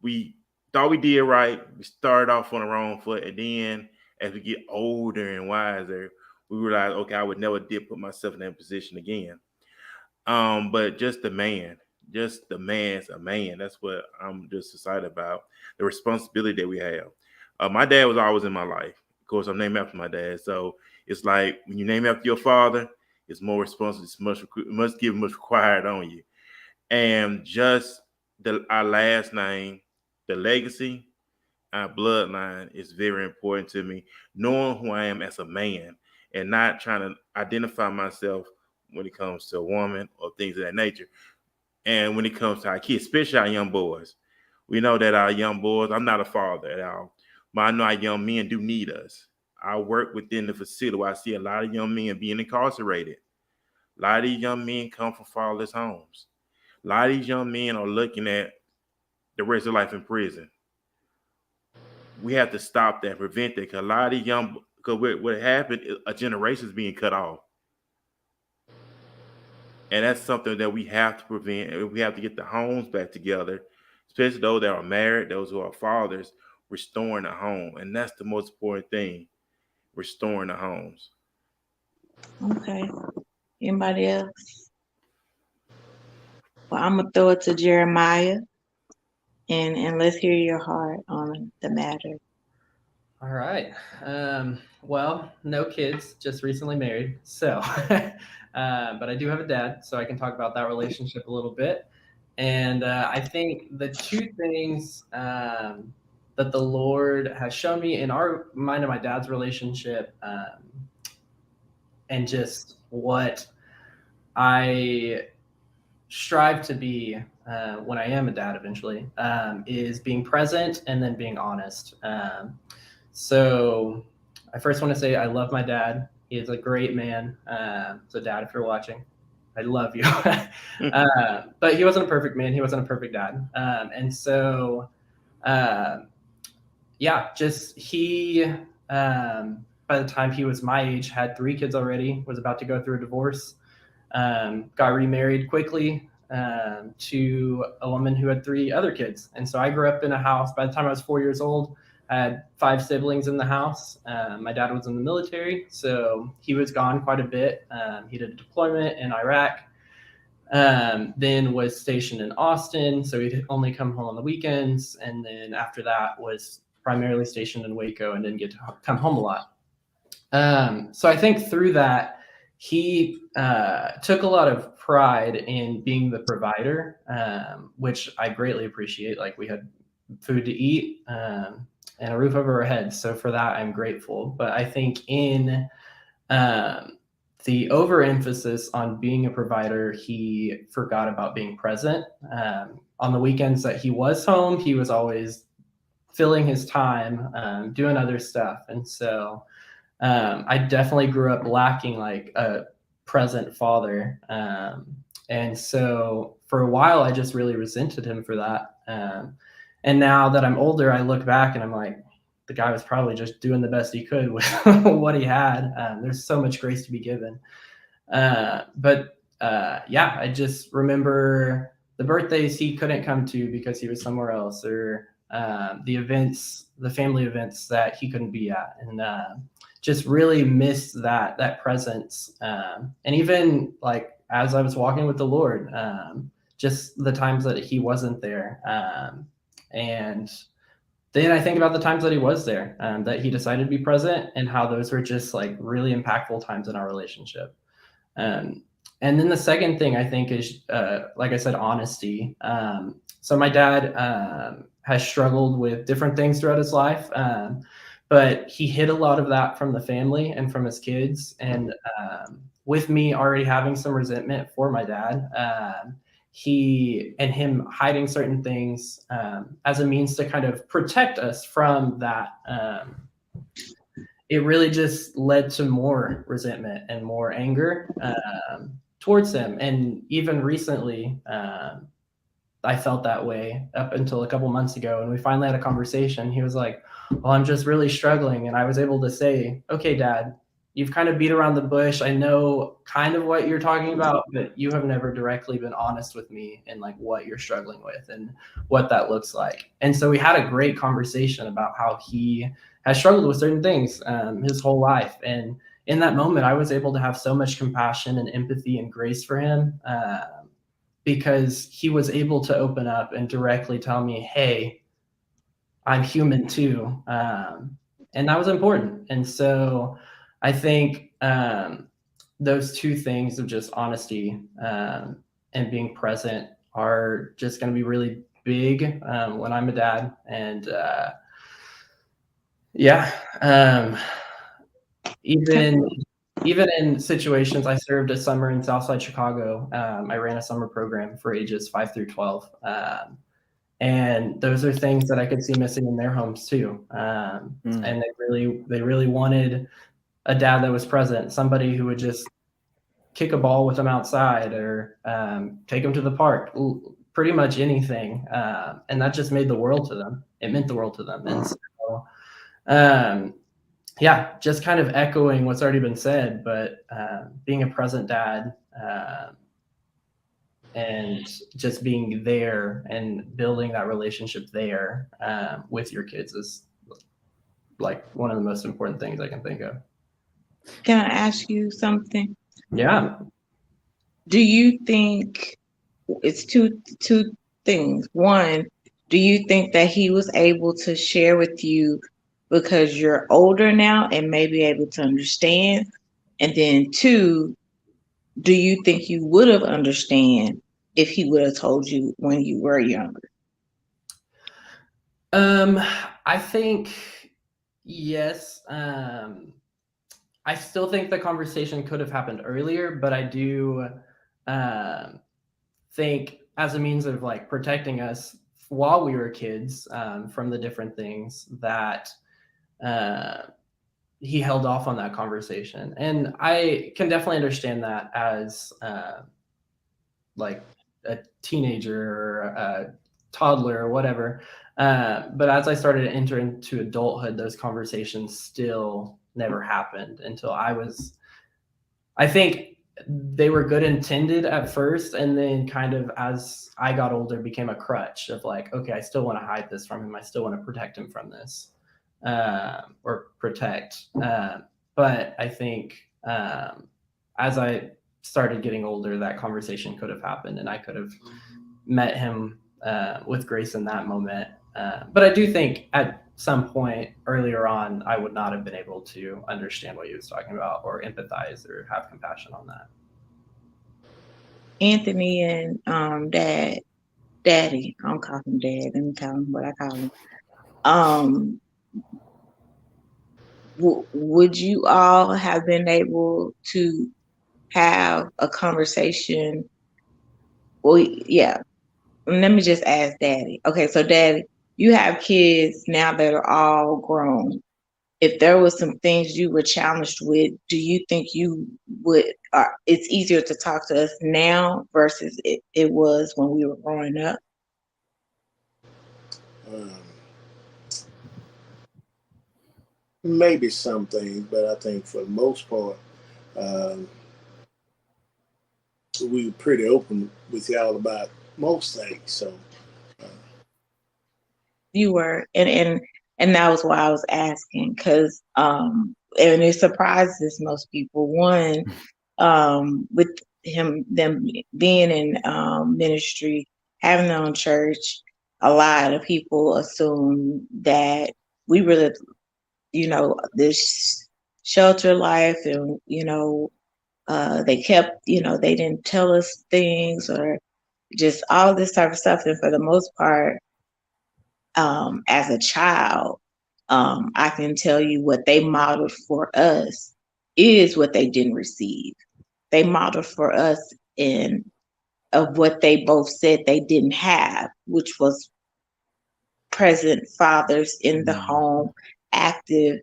we thought we did right. We started off on the wrong foot, and then as we get older and wiser, we realize, okay, I would never did put myself in that position again. But just the man's a man. That's what I'm just excited about, the responsibility that we have. My dad was always in my life. Of course, I'm named after my dad. So it's like when you name after your father, it's more responsible. It's much required on you. And just our last name, the legacy, our bloodline is very important to me. Knowing who I am as a man and not trying to identify myself when it comes to a woman or things of that nature. And when it comes to our kids, especially our young boys, we know that our young boys, I'm not a father at all, but I know our young men do need us. I work within the facility where I see a lot of young men being incarcerated. A lot of these young men come from fatherless homes. A lot of these young men are looking at the rest of their life in prison. We have to stop that, prevent that, because a lot of these because what happened, a generation is being cut off. And that's something that we have to prevent. We have to get the homes back together, especially those that are married, those who are fathers, restoring the home. And that's the most important thing, restoring the homes. Okay. Anybody else? Well, I'm going to throw it to Jeremiah, and let's hear your heart on the matter. All right. Well, no kids, just recently married. So, but I do have a dad, so I can talk about that relationship a little bit. And I think the two things that the Lord has shown me in mine and my dad's relationship, and just what I strive to be when I am a dad eventually, is being present and then being honest. So I first want to say I love my dad. He is a great man. So Dad, if you're watching, I love you. But he wasn't a perfect man. He wasn't a perfect dad. And so, yeah, just he, by the time he was my age, had 3 kids already, was about to go through a divorce, got remarried quickly to a woman who had 3 other kids. And so I grew up in a house. By the time I was 4 years old, I had 5 siblings in the house. My dad was in the military, so he was gone quite a bit. He did a deployment in Iraq, then was stationed in Austin, so he'd only come home on the weekends. And then after that was primarily stationed in Waco and didn't get to come home a lot. So I think through that, he took a lot of pride in being the provider, which I greatly appreciate. Like, we had food to eat and a roof over our heads. So for that, I'm grateful. But I think in the overemphasis on being a provider, he forgot about being present. On the weekends that he was home, he was always filling his time, doing other stuff. And so I definitely grew up lacking like a present father. And so for a while, I just really resented him for that. And now that I'm older, I look back and I'm like, the guy was probably just doing the best he could with what he had. There's so much grace to be given. But I just remember the birthdays he couldn't come to because he was somewhere else, or the events, the family events that he couldn't be at. And just really missed that presence. And even like as I was walking with the Lord, just the times that he wasn't there. And then I think about the times that he was there, that he decided to be present, and how those were just like really impactful times in our relationship. And then the second thing I think is, like I said, honesty. So my dad has struggled with different things throughout his life, but he hid a lot of that from the family and from his kids. And with me already having some resentment for my dad, him hiding certain things as a means to kind of protect us from that, it really just led to more resentment and more anger towards him. And even recently, I felt that way up until a couple months ago. And we finally had a conversation. He was like, well, I'm just really struggling. And I was able to say, okay, Dad, you've kind of beat around the bush. I know kind of what you're talking about, but you have never directly been honest with me in like what you're struggling with and what that looks like. And so we had a great conversation about how he has struggled with certain things his whole life. And in that moment, I was able to have so much compassion and empathy and grace for him because he was able to open up and directly tell me, hey, I'm human too. And that was important. And so I think those two things of just honesty and being present are just going to be really big when I'm a dad. And even in situations, I served a summer in Southside Chicago. I ran a summer program for ages 5 through 12. And those are things that I could see missing in their homes too. And they really wanted a dad that was present, somebody who would just kick a ball with them outside or take them to the park, pretty much anything. And that just made the world to them. It meant the world to them. And so, just kind of echoing what's already been said, but being a present dad and just being there and building that relationship there with your kids is like one of the most important things I can think of. Can I ask you something? Yeah. Do you think it's two things? One, do you think that he was able to share with you because you're older now and may be able to understand? And then 2, do you think you would have understand if he would have told you when you were younger? I think yes. I still think the conversation could have happened earlier, but I do think as a means of like protecting us while we were kids from the different things that he held off on that conversation. And I can definitely understand that as like a teenager or a toddler or whatever. But as I started to enter into adulthood, those conversations still never happened until I think they were good intended at first, and then kind of as I got older became a crutch of like, okay, I still want to hide this from him. I still want to protect him from this, or protect. But I think as I started getting older, that conversation could have happened, and I could have met him with grace in that moment. But I do think at some point earlier on, I would not have been able to understand what he was talking about or empathize or have compassion on that. Anthony and Daddy, I don't call him Dad. Let me tell him what I call him. Would you all have been able to have a conversation? Well, yeah. Let me just ask Daddy. Okay, so Daddy, you have kids now that are all grown. If there was some things you were challenged with, do you think you would? It's easier to talk to us now versus it was when we were growing up. Maybe some things, but I think for the most part, we were pretty open with y'all about most things. So You were, and that was why I was asking, because and it surprises most people. One, with them being in ministry, having their own church, a lot of people assume that we really, this shelter life, and they kept, they didn't tell us things or just all this type of stuff. And for the most part, as a child, I can tell you what they modeled for us is what they didn't receive. They modeled for us in of what they both said they didn't have, which was present fathers in the home, active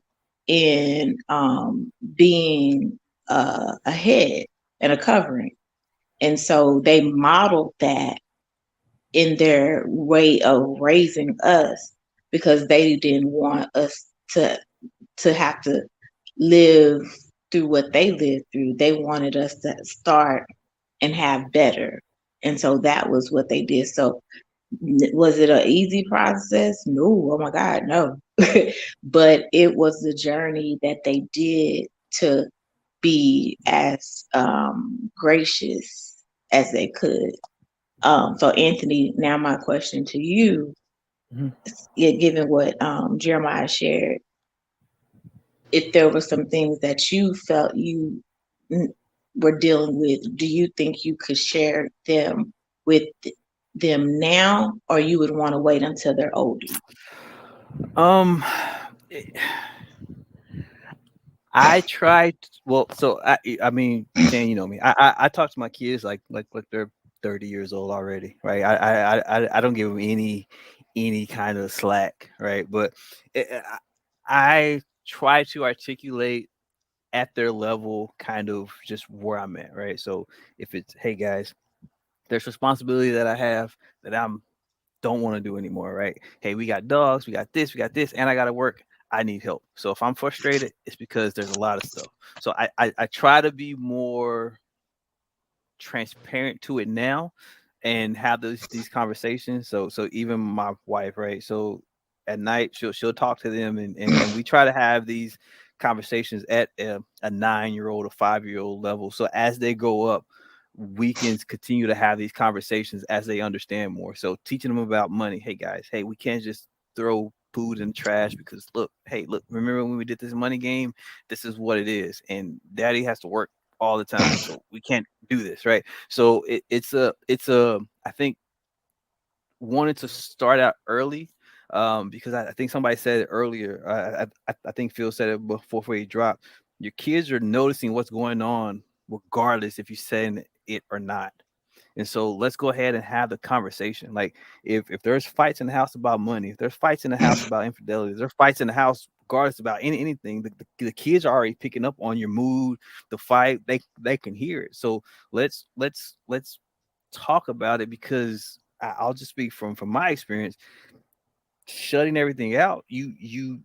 in being a head and a covering. And so they modeled that in their way of raising us because they didn't want us to have to live through what they lived through. They wanted us to start and have better. And so that was what they did. So was it an easy process? No. Oh my God, no. But it was the journey that they did to be as gracious as they could. So Anthony, now my question to you, given what Jeremiah shared, if there were some things that you felt you were dealing with, do you think you could share them with them now, or you would want to wait until they're older? I tried. Well, so I mean, Tan, you know me. I talk to my kids like they're 30 years old already, right? I don't give them any kind of slack, right? But I try to articulate at their level kind of just where I'm at, right? So if it's, hey guys, there's responsibility that I have that I'm don't want to do anymore, right? Hey, we got dogs, we got this, and I got to work. I need help. So if I'm frustrated, it's because there's a lot of stuff. So I try to be more transparent to it now and have these conversations. So even my wife, right? So at night she'll talk to them and we try to have these conversations at a 9-year-old or 5-year-old level. So as they go up, we can continue to have these conversations as they understand more. So teaching them about money. Hey guys, hey, we can't just throw food in the trash because look, remember when we did this money game? This is what it is. And daddy has to work all the time. So we can't do this, right? So it's a I think wanted to start out early because I think somebody said it earlier. I think Phil said it before he dropped. Your kids are noticing what's going on regardless if you're saying it or not. And so let's go ahead and have the conversation. Like if there's fights in the house about money, if there's fights in the house about infidelity, if there's fights in the house regardless about anything, the kids are already picking up on your mood, the fight. They can hear it. So let's talk about it, because I'll just speak from my experience. Shutting everything out, you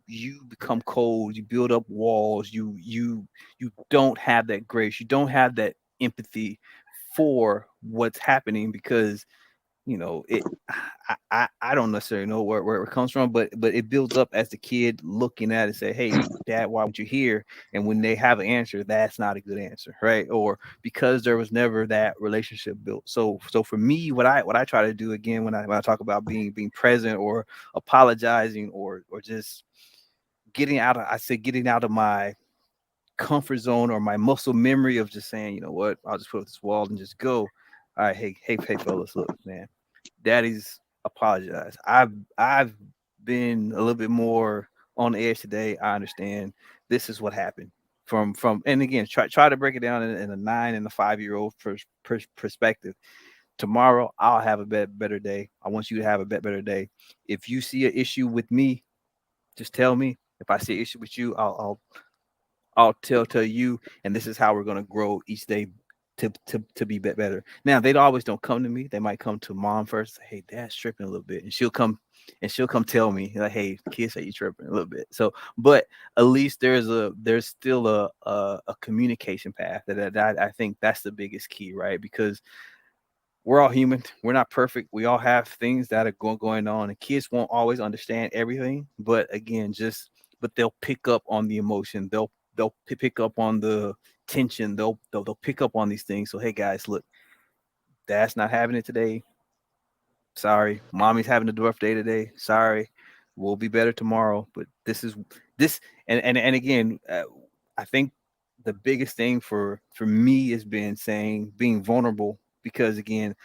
become cold, you build up walls, you don't have that grace, you don't have that empathy for what's happening, because it I don't necessarily know where it comes from, but it builds up as the kid looking at it, say, hey dad, why weren't you here? And when they have an answer, that's not a good answer, right? Or because there was never that relationship built. So for me, what I try to do, again, when I talk about being present, or apologizing, or just getting out of my comfort zone, or my muscle memory of just saying, you know what, I'll just put up this wall and just go. All right, hey fellas, look, man, daddy's apologize. I've been a little bit more on the edge today. I understand this is what happened from and again, try to break it down in a 9 and a 5-year-old perspective. Tomorrow I'll have a better day. I want you to have a better day. If you see an issue with me, just tell me. If I see an issue with you, I'll tell you, and this is how we're gonna grow each day to be better. Now they always don't come to me. They might come to mom first. Say, hey, dad's tripping a little bit, and she'll come tell me like, hey, kids say you tripping a little bit. So, but at least there's still a communication path that I think that's the biggest key, right? Because we're all human. We're not perfect. We all have things that are going on, and kids won't always understand everything. But again, but they'll pick up on the emotion. They'll pick up on the tension. They'll pick up on these things. So hey guys, look, dad's not having it today. Sorry, mommy's having a rough day today. Sorry, we'll be better tomorrow. But this, and again, I think the biggest thing for me has been being vulnerable, because again,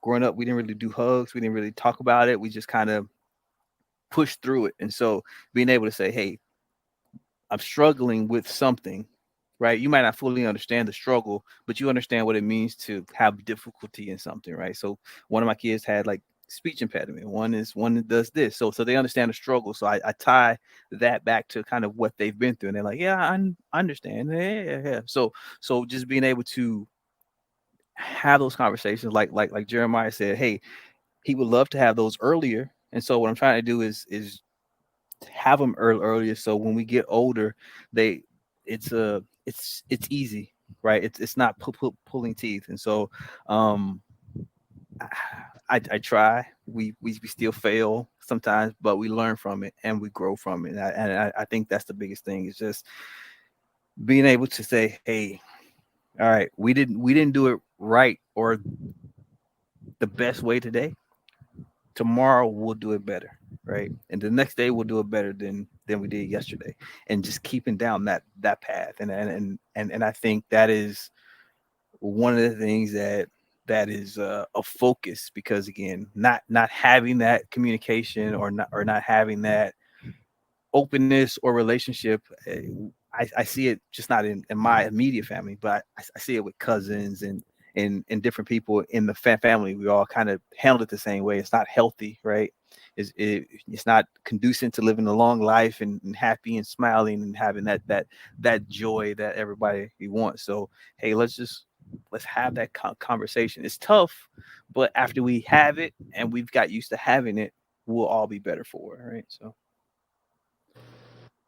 growing up, we didn't really do hugs. We didn't really talk about it. We just kind of pushed through it. And so being able to say, hey, I'm struggling with something, right? You might not fully understand the struggle, but you understand what it means to have difficulty in something, right? So one of my kids had like speech impediment. One that does this. So they understand the struggle. So I tie that back to kind of what they've been through. And they're like, yeah, I understand. Yeah. So just being able to have those conversations, like Jeremiah said, hey, he would love to have those earlier. And so what I'm trying to do is have them earlier, so when we get older, they it's easy, right? It's not pulling teeth. And so um I try. We still fail sometimes, but we learn from it and we grow from it. And I think that's the biggest thing, is just being able to say, hey, all right, we didn't do it right or the best way today. Tomorrow we'll do it better, right? And the next day we'll do it better than we did yesterday. And just keeping down that path. And I think that is one of the things that is a focus, because again, not having that communication, or not having that openness or relationship. I see it just not in my immediate family, but I see it with cousins and different people in the family. We all kind of handle it the same way. It's not healthy, right? It's not conducive to living a long life and happy and smiling and having that joy that everybody wants. So hey, let's have that conversation. It's tough, but after we have it and we've got used to having it, we'll all be better for it, right? So.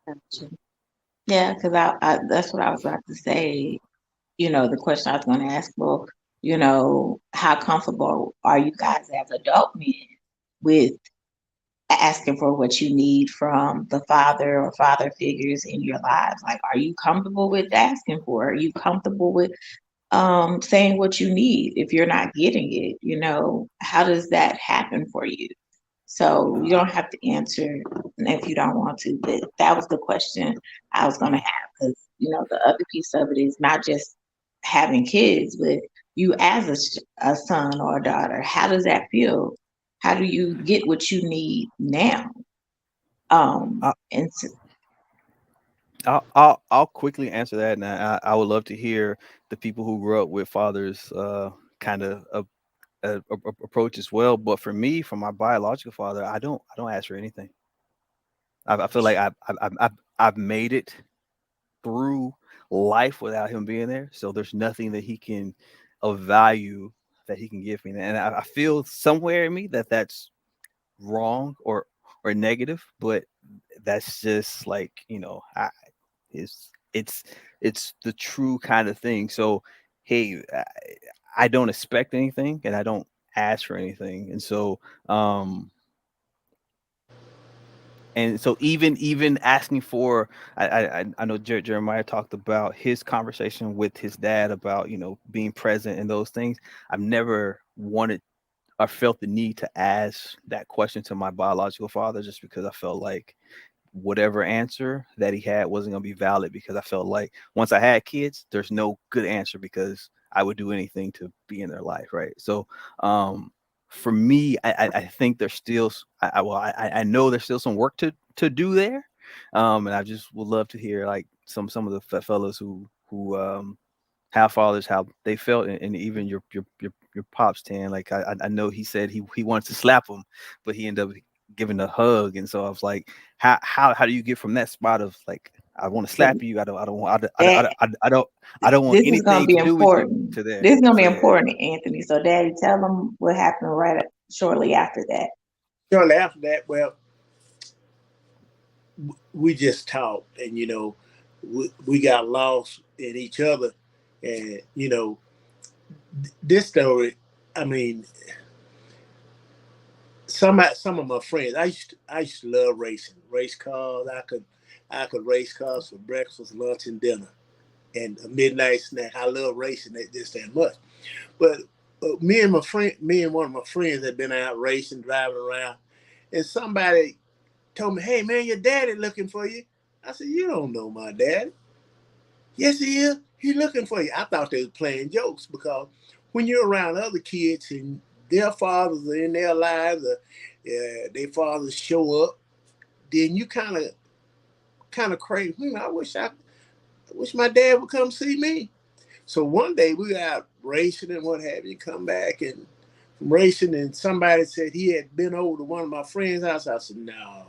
Gotcha. Yeah, because that's what I was about to say. The question I was going to ask, well, how comfortable are you guys as adult men with asking for what you need from the father or father figures in your lives? Like, are you comfortable with asking for it? Are you comfortable with saying what you need if you're not getting it? How does that happen for you? So you don't have to answer if you don't want to, but that was the question I was going to have, because the other piece of it is not just having kids, but you as a son or a daughter. How does that feel? How do you get what you need now? And I'll quickly answer that, and I would love to hear the people who grew up with fathers kind of approach as well. But for me, from my biological father, I don't ask for anything. I feel like I've made it through life without him being there. So there's nothing that he can of value that he can give me. And I feel somewhere in me that that's wrong or negative, but that's just like, it's it's the true kind of thing. So hey, I don't expect anything and I don't ask for anything. And so even asking for, I know Jeremiah talked about his conversation with his dad about being present and those things. I've never wanted or felt the need to ask that question to my biological father, just because I felt like whatever answer that he had wasn't going to be valid, because I felt like once I had kids, there's no good answer because I would do anything to be in their life, right? So for me, I think there's still I know there's still some work to do there, and I just would love to hear like some of the fellows who have fathers, how they felt, and even your pops, Tan. Like I know he said he wants to slap him, but he ended up giving a hug, and so I was like, how do you get from that spot of like, I want to slap you, I don't want This is going to anything be to do with you, important. to there. This is going to So be yeah. important, Anthony. So, Daddy, tell them what happened shortly after that. Shortly after that, well, we just talked, and we got lost in each other, and this story. I mean, some of my friends. I used to love race cars. I could race cars for breakfast, lunch, and dinner, and a midnight snack. I love racing just that much. But me and one of my friends had been out racing, driving around, and somebody told me, "Hey man, your daddy looking for you." I said, "You don't know my dad." "Yes, he is. He's looking for you." I thought they were playing jokes, because when you're around other kids and their fathers are in their lives, their fathers show up, then you kind of crave. I wish my dad would come see me. So one day we were out racing and what have you, come back and from racing, and somebody said he had been over to one of my friends' house. I said, "No."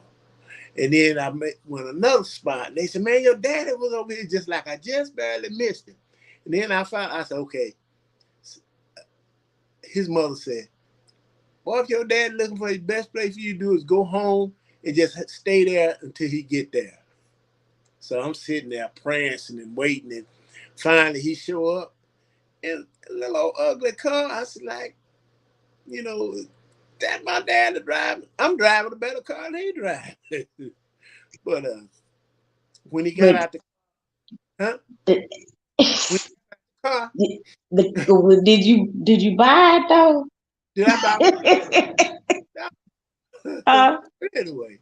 And then I went another spot, and they said, "Man, your daddy was over here," just like I just barely missed him. And then I said, "Okay." His mother said, "Boy, if your dad looking for you, best place for you to do is go home and just stay there until he get there." So I'm sitting there prancing and waiting, and finally he show up in a little old ugly car. I said, like, that my dad to drive. I'm driving a better car than he drive. But when he got out the car, Did you buy it though? did I buy anyway?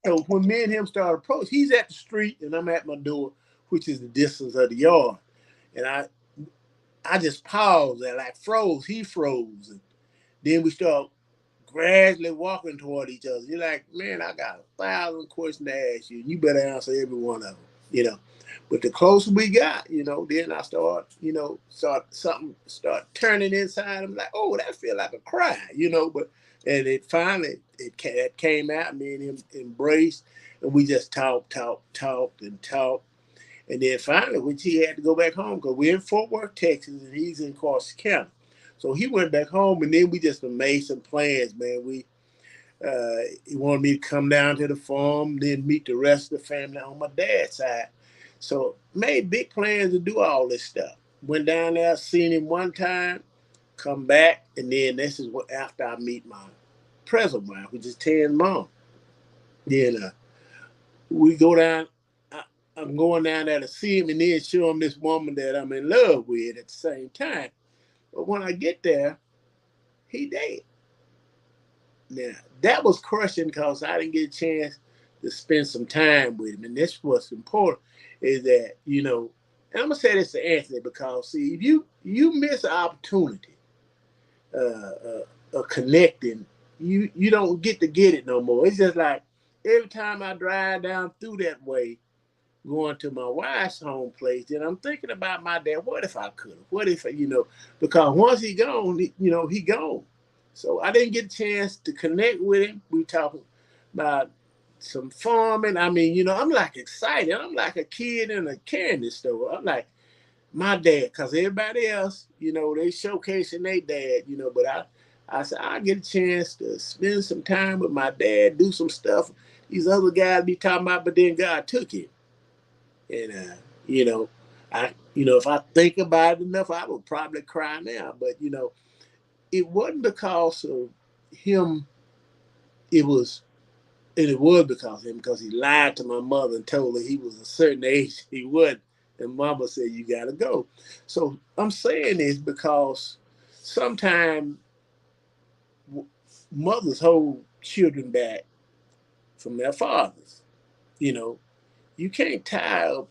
So when me and him started approaching, he's at the street and I'm at my door, which is the distance of the yard. And I just paused and like froze. He froze. And then we start gradually walking toward each other. You're like, "Man, I got 1,000 questions to ask you. You better answer every one of them, But the closer we got, then I start turning inside. I'm like, "Oh, that feel like a cry," But and it finally it came out. Me and him embraced, and we just talked, and then finally, when he had to go back home, because we're in Fort Worth, Texas, and he's in Carson County. So he went back home, and then we just made some plans, man. He wanted me to come down to the farm, then meet the rest of the family on my dad's side. So made big plans to do all this stuff. Went down there, seen him one time, come back, and then this is what after I meet my present wife, which is Tan's mom. Then we go down. I'm going down there to see him and then show him this woman that I'm in love with at the same time. But when I get there, he dead. Now, that was crushing because I didn't get a chance to spend some time with him. And that's what's important is that, and I'm going to say this to Anthony because, see, if you miss an opportunity of connecting, you don't get to get it no more. It's just like every time I drive down through that way, going to my wife's home place, then I'm thinking about my dad. What if I could have? What if, because once he gone, he gone. So I didn't get a chance to connect with him. We talking about some farming. I mean, you know, I'm like excited. I'm like a kid in a candy store. I'm like, my dad, because everybody else, you know, they showcasing their dad, you know, but I said, I get a chance to spend some time with my dad, do some stuff these other guys be talking about, but then God took it. And, you know, if I think about it enough, I would probably cry now. But, you know, it wasn't because of him. It was because of him, because he lied to my mother and told her he was a certain age he wasn't. And mama said, you got to go. So I'm saying this because sometimes mothers hold children back from their fathers. You know, you can't tie up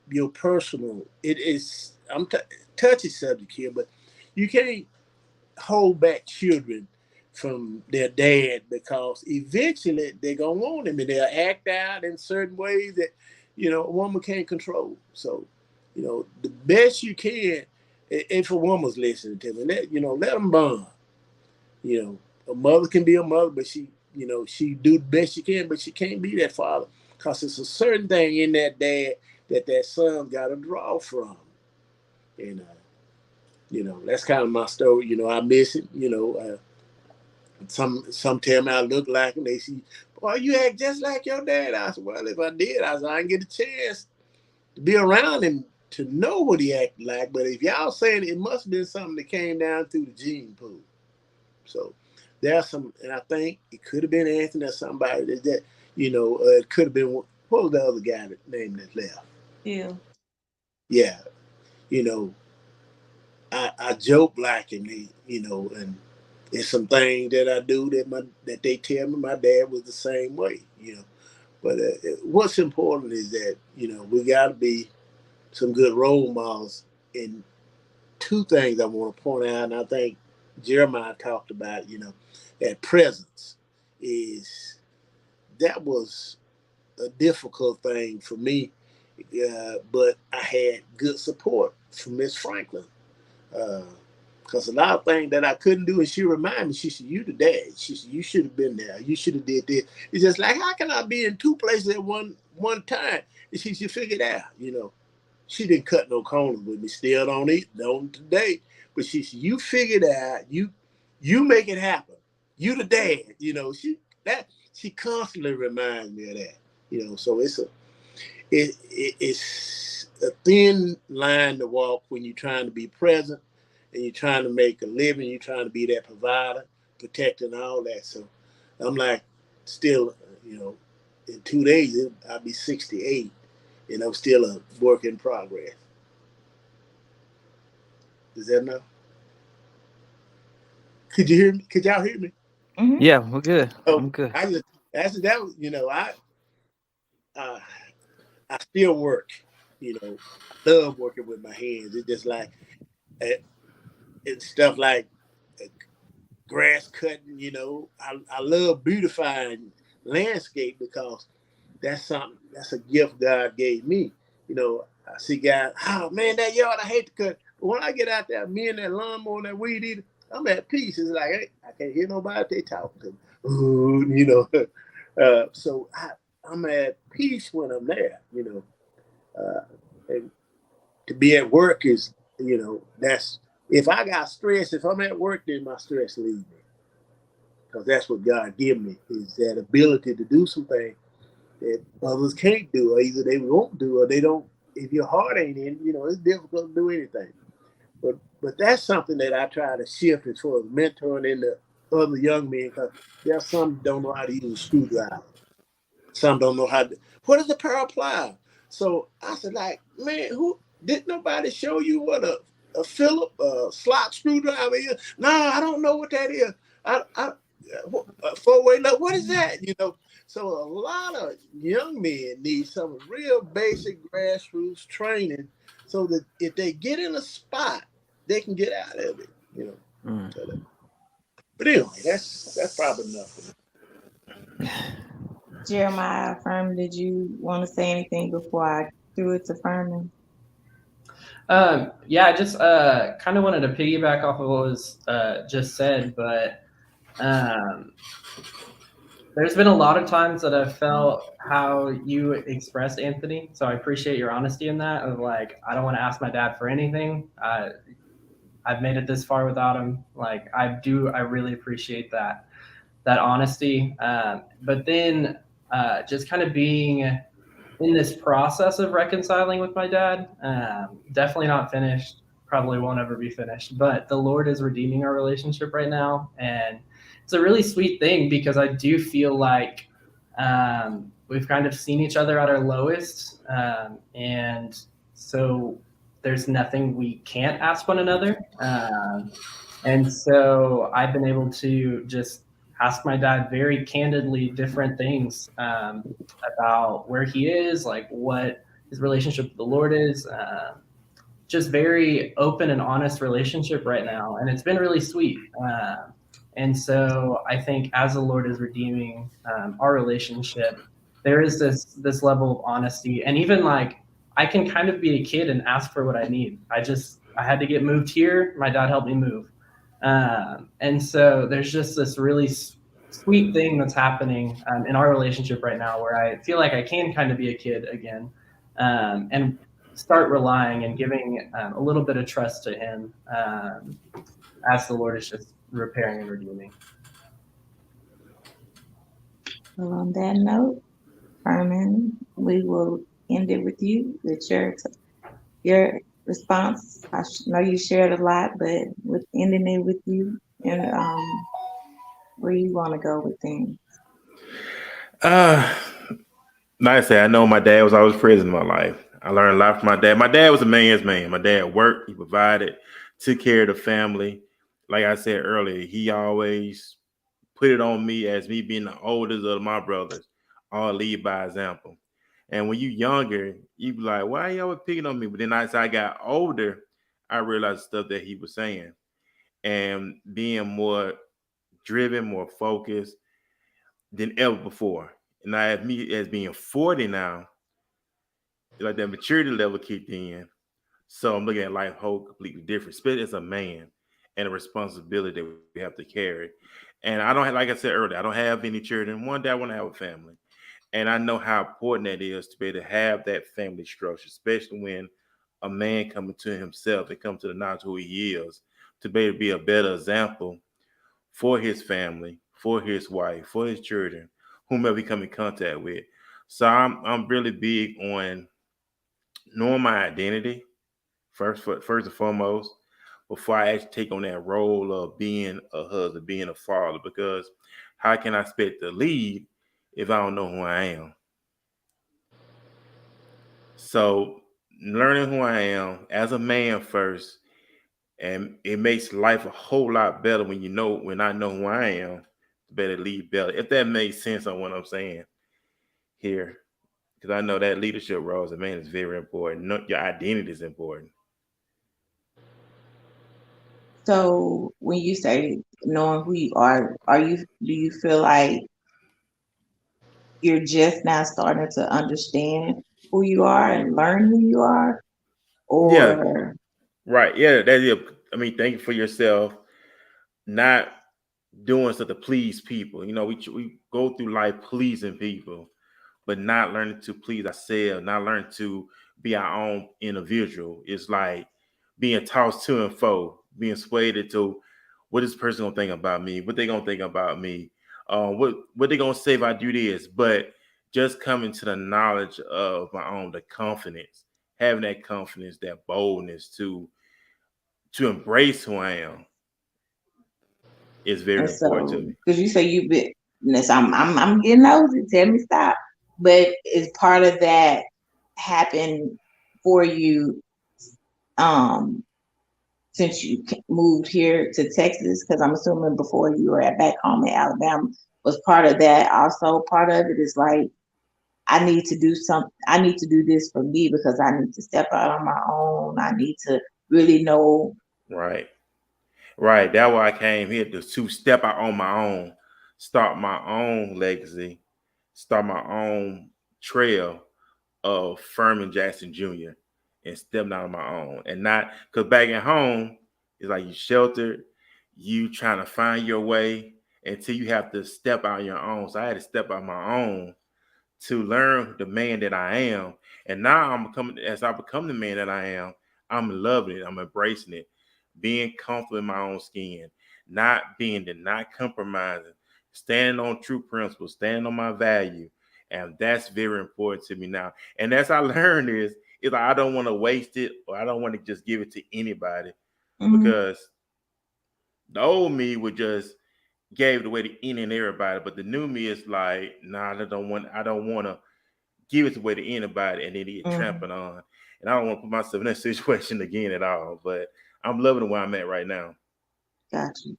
your personal, touchy subject here, but you can't hold back children from their dad, because eventually they're going to want him and they'll act out in certain ways that, you know, a woman can't control. So, you know, the best you can, if a woman's listening to me, let them bond. You know, a mother can be a mother, but she do the best she can, but she can't be that father, because it's a certain thing in that dad that son got to draw from. And, you know, that's kind of my story. You know, I miss it. You know, some tell me I look like him. They see, boy, you act just like your dad. I said, well, if I did, I didn't get a chance to be around him to know what he acted like. But if y'all saying it must have been something that came down through the gene pool. So there's some, and I think it could have been Anthony or somebody that you know, it could have been, what was the other guy that named that left? Yeah. Yeah. You know, I joke like him, you know, and it's some things that I do that they tell me my dad was the same way, you know. But what's important is that, you know, we got to be some good role models. And two things I want to point out, and I think Jeremiah talked about, you know, that presence that was a difficult thing for me, but I had good support from Miss Franklin. Because a lot of things that I couldn't do, and she reminded me, she said, you the dad. She said, you should have been there. You should have did this. It's just like, how can I be in two places at one time? And she figured out, you know. She didn't cut no corners with me. Still don't eat, don't today. But she said, you figured out, you make it happen. You the dad. You know, she constantly reminds me of that. You know, so it's a thin line to walk when you're trying to be present and you're trying to make a living, you're trying to be that provider, protecting all that. So I'm like, still, you know, in 2 days, I'll be 68, and I'm still a work in progress. Is that enough? Could you hear me? Could y'all hear me? Mm-hmm. Yeah, we're good. Oh, I'm good. That was, you know, I still work, you know, I love working with my hands. It's just like, it's stuff like grass cutting, you know. I love beautifying landscape, because that's a gift God gave me. You know, I see guys, oh man, that yard I hate to cut. But when I get out there, me and that lawnmower and that weed eater, I'm at peace. It's like, hey, I can't hear nobody, they talking to me. Ooh, you know. So I'm at peace when I'm there, you know. And to be at work is, you know, that's, if I got stress, if I'm at work, then my stress leaves me. Because that's what God gave me, is that ability to do something that others can't do, or either they won't do, or they don't. If your heart ain't in, you know, it's difficult to do anything. But that's something that I try to shift as far as mentoring in the other young men, because there's some don't know how to use a screwdriver. Some don't know how to, what is a pair of pliers? So I said, like, man, who did nobody show you what a Philip slot screwdriver is? No, I don't know what that is. I four-way look, what is that? You know, so a lot of young men need some real basic grassroots training, so that if they get in a spot, they can get out of it. You know. But anyway, that's probably enough for me. Jeremiah, Ferman, did you want to say anything before I threw it to Ferman? Yeah, I just kind of wanted to piggyback off of what was just said, but There's been a lot of times that I've felt how you expressed, Anthony. So I appreciate your honesty in that. Of like, I don't want to ask my dad for anything. I've made it this far without him. Like I do, I really appreciate that honesty. But then just kind of being in this process of reconciling with my dad, definitely not finished. Probably won't ever be finished. But the Lord is redeeming our relationship right now, and it's a really sweet thing because I do feel like we've kind of seen each other at our lowest, and so there's nothing we can't ask one another. And so I've been able to just ask my dad very candidly different things about where he is, like what his relationship with the Lord is. Just very open and honest relationship right now, and it's been really sweet. And so I think as the Lord is redeeming our relationship, there is this level of honesty, and even like I can kind of be a kid and ask for what I need. I had to get moved here. My dad helped me move, and so there's just this really sweet thing that's happening in our relationship right now, where I feel like I can kind of be a kid again, and start relying and giving a little bit of trust to Him as the Lord is just repairing and redeeming. Well, on that note, Ferman, we will end it with you, with your response. I know you shared a lot, but with ending it with you and where you want to go with things. Like I said, I know my dad was always present in my life. I learned a lot from my dad. My dad was a man's man. My dad worked, he provided, took care of the family. Like I said earlier, he always put it on me as me being the oldest of my brothers. I'll lead by example. And when you younger, you be like, why are you always picking on me? But then as I got older, I realized stuff that he was saying and being more driven, more focused than ever before. And I have me as being 40 now, like that maturity level kicked in. So I'm looking at life whole completely different, especially as a man and a responsibility that we have to carry. And I don't have, like I said earlier, I don't have any children. One day I want to have a family. And I know how important that is to be able to have that family structure, especially when a man coming to himself and come to the knowledge of who he is, to be able to be a better example for his family, for his wife, for his children, whomever he come in contact with. So I'm really big on knowing my identity first and foremost before I actually take on that role of being a husband, being a father, because how can I expect to lead if I don't know who I am? So learning who I am as a man first, and it makes life a whole lot better when I know who I am, to better lead better. If that makes sense on what I'm saying here. Because I know that leadership role as a man is very important. Your identity is important. So when you say knowing who you do you feel like you're just now starting to understand who you are and learn who you are? Yeah, Or right. Yeah, that is. I mean, think for yourself, not doing stuff to please people. We go through life pleasing people, but not learning to please ourselves, not learning to be our own individual. It's like being tossed to and fro, being swayed to what is this person gonna think about me, what they gonna think about me, what they gonna say if I do this. But just coming to the knowledge of my own, the confidence, having that confidence, that boldness to embrace who I am is and very important to so me. because you say you've been this, I'm getting nosy. Tell me stop. But is part of that happen for you um since you moved here to Texas? Because I'm assuming before you were back home in Alabama, was part of that also part of it is like I need to do something. I need to do this for me because I need to step out on my own. I need to really know. Right. Right. That's why I came here to step out on my own, start my own legacy, start my own trail of Ferman Jackson Jr. and stepping out on my own. And not because back at home, it's like you sheltered, you trying to find your way. until you have to step out your own. So I had to step out my own to learn the man that I am. And now as I become the man that I am, I'm loving it. I'm embracing it, being comfortable in my own skin, not compromising, standing on true principles, standing on my value. And that's very important to me now. And as I learned is like, I don't want to waste it, or I don't want to just give it to anybody, because the old me would just gave it away to any and everybody. But the new me is like, nah, I don't want to give it away to anybody and then get trampled on. And I don't want to put myself in that situation again at all. But I'm loving where I'm at right now. Gotcha.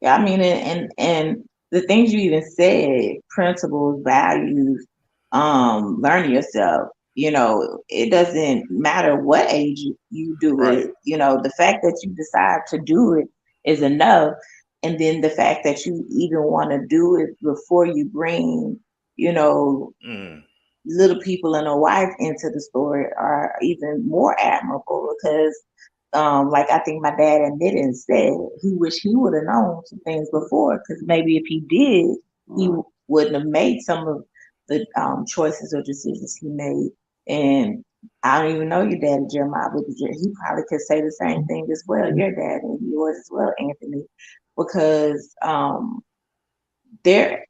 Yeah, I mean, and the things you even said, principles, values, learning yourself, it doesn't matter what age you do it. The fact that you decide to do it is enough. And then the fact that you even want to do it before you bring, little people and a wife into the story are even more admirable, because like I think my dad admitted and said he wished he would have known some things before, because maybe if he did, he wouldn't have made some of the choices or decisions he made. And I don't even know your dad, Jeremiah, but he probably could say the same thing as well, your dad and yours as well, Anthony, because their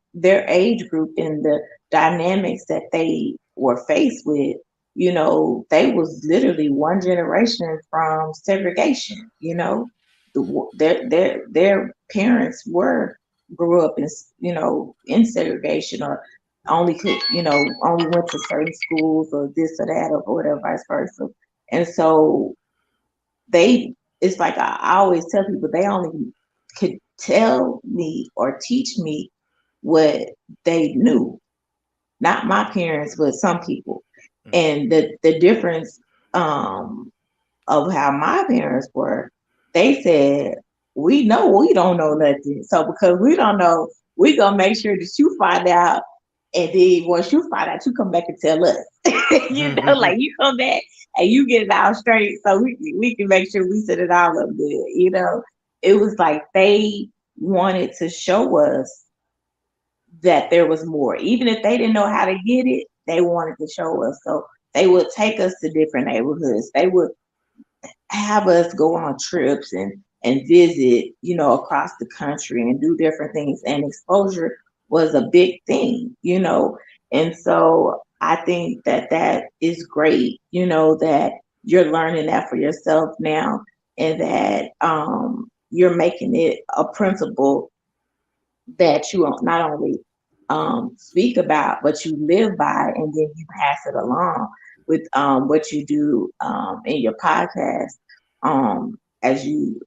age group and the dynamics that they were faced with, they was literally one generation from segregation. Their parents grew up in segregation, or only could only went to certain schools, or this or that, or whatever, vice versa. And so it's like I always tell people, they only could tell me or teach me what they knew, not my parents, but some people. And the difference of how my parents were, they said, we know we don't know nothing. So because we don't know, we gonna make sure that you find out. And then once you find out, you come back and tell us. Like you come back and you get it all straight, so we can make sure we set it all up good. It was like they wanted to show us that there was more. Even if they didn't know how to get it, they wanted to show us. So they would take us to different neighborhoods. They would have us go on trips and visit, across the country and do different things. And exposure was a big thing, And so I think that is great, that you're learning that for yourself now, and that you're making it a principle that you not only speak about, but you live by, and then you pass it along with what you do in your podcast, as you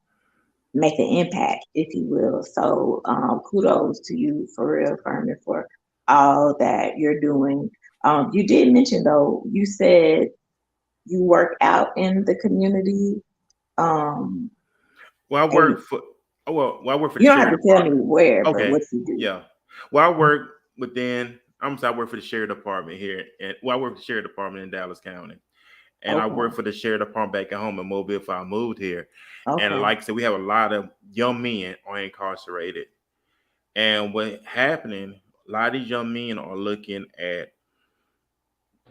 make an impact, if you will. So kudos to you, for real, Ferman, for all that you're doing. You did mention, though, you said you work out in the community. Well, I work for the you don't sheriff have to tell me department. where, Okay. but what you do. Yeah. Well, I work within. I work for the sheriff department here, and I work for the sheriff department in Dallas County, and I work for the sheriff department back at home in Mobile before I moved here. And like I said, we have a lot of young men are incarcerated, and what's happening? A lot of these young men are looking at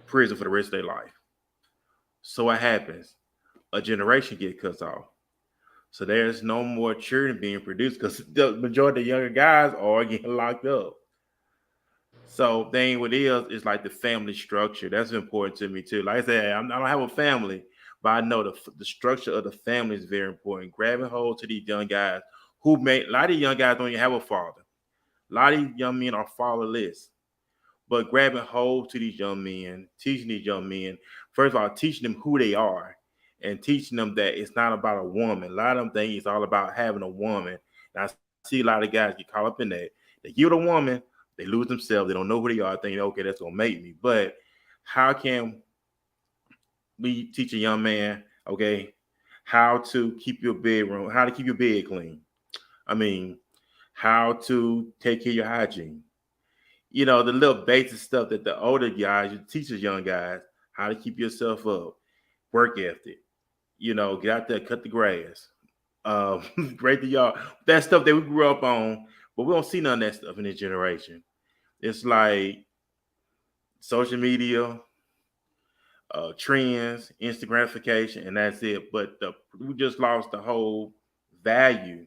prison for the rest of their life. So what happens? A generation gets cut off. So there's no more children being produced, because the majority of the younger guys are getting locked up. So thing what is like the family structure. That's important to me too. Like I said, I don't have a family, but I know the structure of the family is very important. Grabbing hold to these young guys a lot of young guys don't even have a father. A lot of these young men are fatherless. But grabbing hold to these young men, teaching these young men, first of all, teaching them who they are, and teaching them that it's not about a woman. A lot of them think it's all about having a woman. And I see a lot of guys get caught up in that. They give a woman, they lose themselves. They don't know who they are, thinking, okay, that's going to make me. But how can we teach a young man, okay, how to keep your bedroom, how to keep your bed clean? I mean, how to take care of your hygiene. The little basic stuff that the older guys, you teach the young guys, how to keep yourself up, work ethic, get out there, cut the grass, break the yard, that stuff that we grew up on. but we don't see none of that stuff in this generation. It's like social media, trends, instant gratification, and that's it. But we just lost the whole value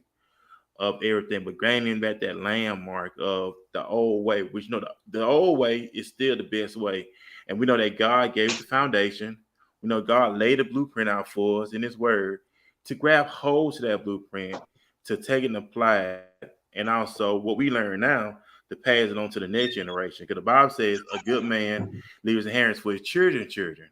of everything, but gaining back that landmark of the old way, which the old way is still the best way. And we know that God gave us the foundation. We know God laid the blueprint out for us in His Word to grab hold to that blueprint, to take it and apply it. And also what we learn now to pass it on to the next generation. Because the Bible says a good man leaves his inheritance for his children.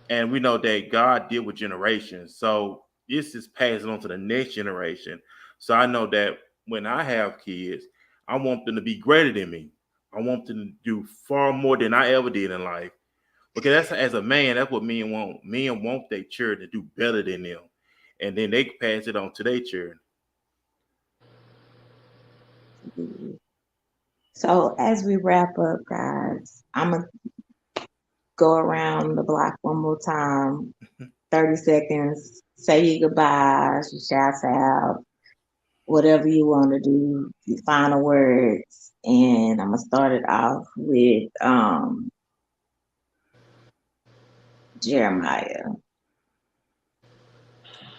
And we know that God deal with generations. So this is passing on to the next generation. So I know that when I have kids, I want them to be greater than me. I want them to do far more than I ever did in life. Because that's, as a man, that's what men want. Men want their children to do better than them. And then they pass it on to their children. So as we wrap up, guys, I'm going to go around the block one more time. 30 seconds. Say your goodbyes, your shouts out, whatever you want to do, your final words. And I'm going to start it off with Jeremiah.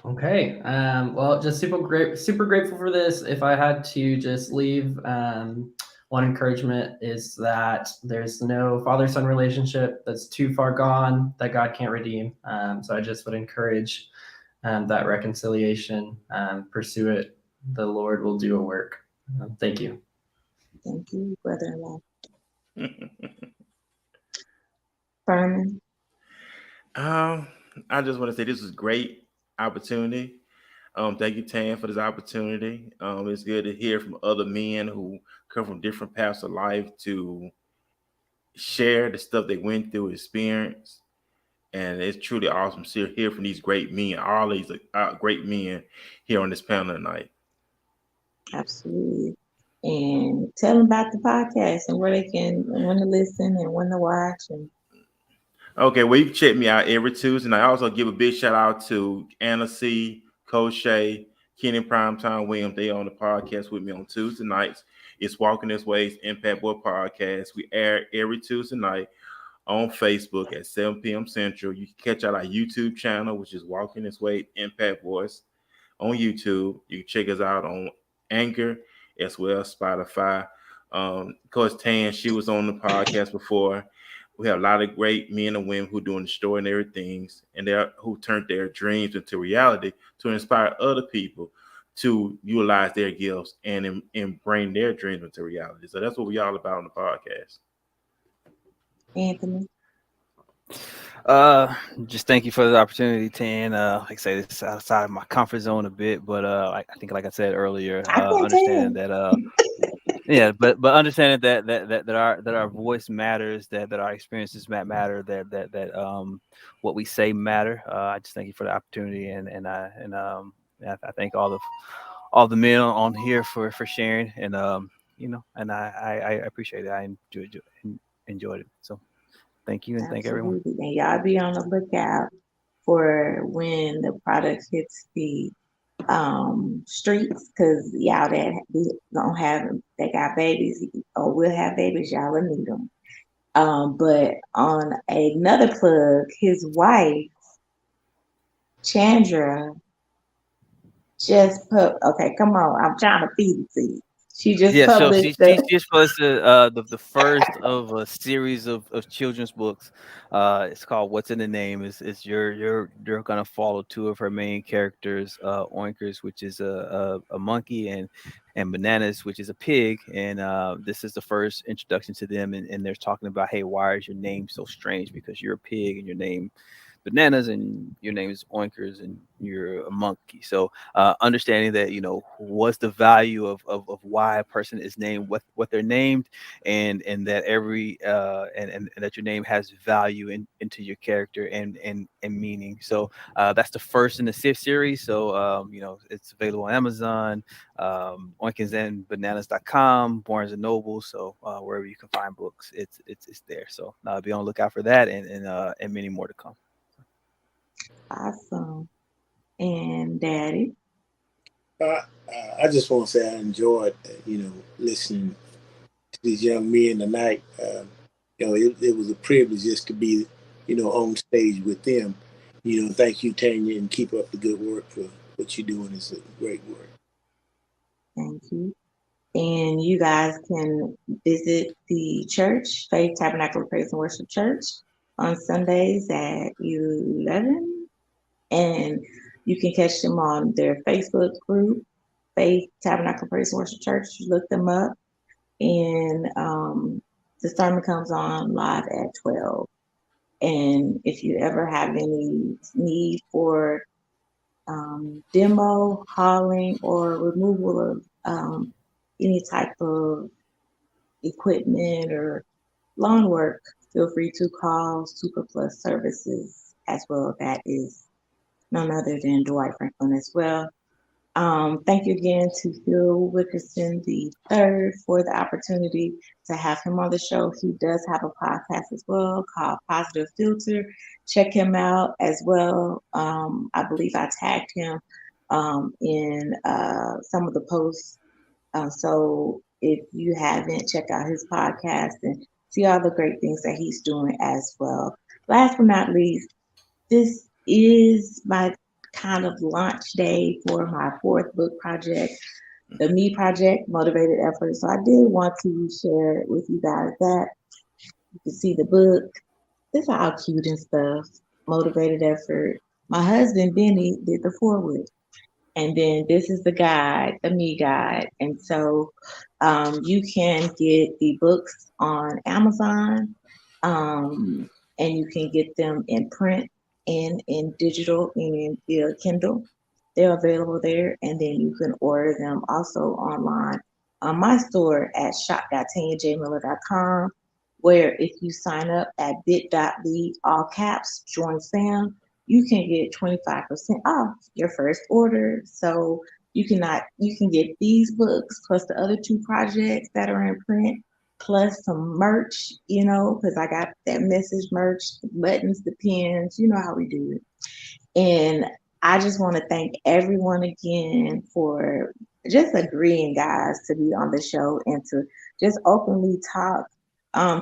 Okay. Well, just super grateful for this. If I had to just leave, one encouragement is that there's no father-son relationship that's too far gone that God can't redeem. So I just would encourage that reconciliation. Pursue it. The Lord will do a work. Thank you. Thank you, brother-in-law. Ferman. I just want to say this was great opportunity. Thank you, Tanya, for this opportunity. It's good to hear from other men who come from different paths of life to share the stuff they went through, experience. And it's truly awesome to hear from these great men, all these great men here on this panel tonight. Absolutely. And tell them about the podcast and when to listen and when to watch. Okay, well, you can check me out every Tuesday. And I also give a big shout out to Anna C., Coach Shay, Kenny Primetime Williams. They on the podcast with me on Tuesday nights. It's Walking This Way's Impact Boy Podcast. We air every Tuesday night on Facebook at 7 p.m. Central. You can catch out our YouTube channel, which is Walking This Way Impact Voice on YouTube. You can check us out on Anchor as well as Spotify. Coach Tan, she was on the podcast before. We have a lot of great men and women who are doing the story and everything, and who turned their dreams into reality to inspire other people to utilize their gifts and bring their dreams into reality. So that's what we're all about on the podcast. Anthony. Just thank you for the opportunity, Tan. Like I say, this is outside of my comfort zone a bit, but I think, like I said earlier, understand that yeah, but understanding that our voice matters, that our experiences matter, that what we say matter. I just thank you for the opportunity, and I thank all the men on here for sharing, and and I appreciate it. I enjoyed it. So thank you, and thank everyone. And y'all be on the lookout for when the product hits the streets, because y'all that we don't have them, they got babies or will have babies, y'all will need them. But on another plug, his wife Chandra just put, okay, come on, I'm trying to feed it to you. She just published she just posted the first of a series of children's books. It's called What's in the Name. Is you're gonna follow two of her main characters, Oinkers, which is a monkey, and Bananas, which is a pig. And this is the first introduction to them, and they're talking about, hey, why is your name so strange? Because you're a pig and your name Bananas and your name is Oinkers and you're a monkey. So understanding that, what's the value of why a person is named what they're named, and that every and that your name has value into your character and meaning. So that's the first in the series. So it's available on Amazon, Oinkers and Bananas.com, Barnes and Noble. So wherever you can find books, it's there. So be on the lookout for that and many more to come. Awesome. And Daddy. I just want to say I enjoyed, listening to these young men tonight. It was a privilege just to be, on stage with them. Thank you, Tanya, and keep up the good work for what you're doing. It's a great work. Thank you. And you guys can visit the church, Faith Tabernacle of Praise and Worship Church, on Sundays at 11. And you can catch them on their Facebook group, Faith Tabernacle of Praise and Worship Church. You look them up. And the sermon comes on live at 12. And if you ever have any need for demo, hauling, or removal of any type of equipment or lawn work, feel free to call Super Plus Services as well. That is none other than Dwight Franklin as well. Thank you again to Phil Wilkerson III for the opportunity to have him on the show. He does have a podcast as well called Positive Philter. Check him out as well. I believe I tagged him in some of the posts. So if you haven't, check out his podcast and see all the great things that he's doing as well. Last but not least, this is my kind of launch day for my 4th book project, the Me Project, Motivated Effort. So I did want to share with you guys that you can see the book. It's all cute and stuff, Motivated Effort. My husband, Benny, did the foreword. And then this is the guide, the Me Guide. And so you can get the books on Amazon, and you can get them in print and in digital and in Kindle. They're available there. And then you can order them also online on my store at shop.tanyajmiller.com, where if you sign up at bit.ly, all caps, join Sam, you can get 25% off your first order. So you can get these books plus the other 2 projects that are in print, plus some merch, because I got that message merch, the buttons, the pins, you know how we do it. And I just want to thank everyone again for just agreeing, guys, to be on the show and to just openly talk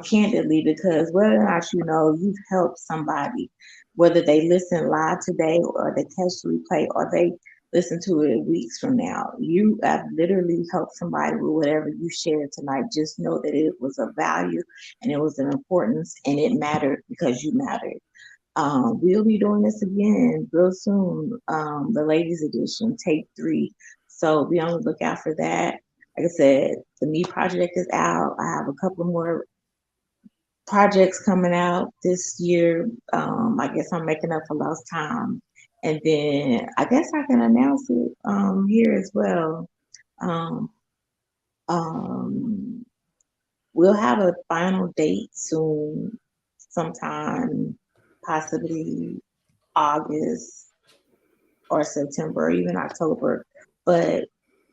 candidly, because whether or not you've helped somebody, whether they listen live today or they catch the replay or they listen to it weeks from now, you have literally helped somebody with whatever you shared tonight. Just know that it was of value and it was of importance and it mattered because you mattered. We'll be doing this again real soon, the ladies edition, take 3. So be on the lookout for that. Like I said, the Me Project is out. I have a couple more projects coming out this year. I guess I'm making up for lost time. And then I guess I can announce it here as well. Um, um, we'll have a final date soon, sometime possibly August or September, or even October. But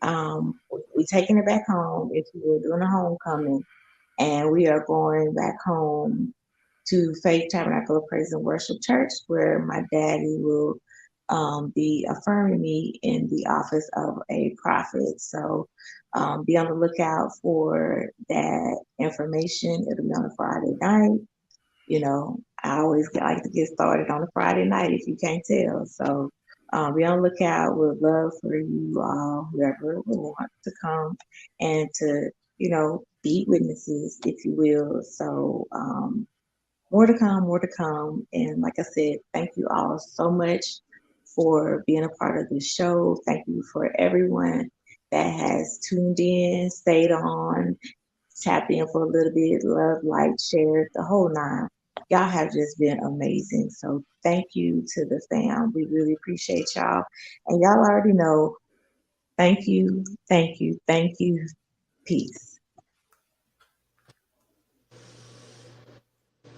we're taking it back home, if you will, doing a homecoming. And we are going back home to Faith Tabernacle of Praise and Worship Church, where my daddy will be affirming me in the office of a prophet. So be on the lookout for that information. It'll be on a Friday night. I always like to get started on a Friday night if you can't tell. So be on the lookout. We'd love for you all, whoever will want to come and to, be witnesses, if you will. So more to come, more to come. And like I said, thank you all so much for being a part of the show. Thank you for everyone that has tuned in, stayed on, tapped in for a little bit, love, like, share, the whole 9. Y'all have just been amazing. So thank you to the fam. We really appreciate y'all. And y'all already know, thank you, thank you, thank you. Peace.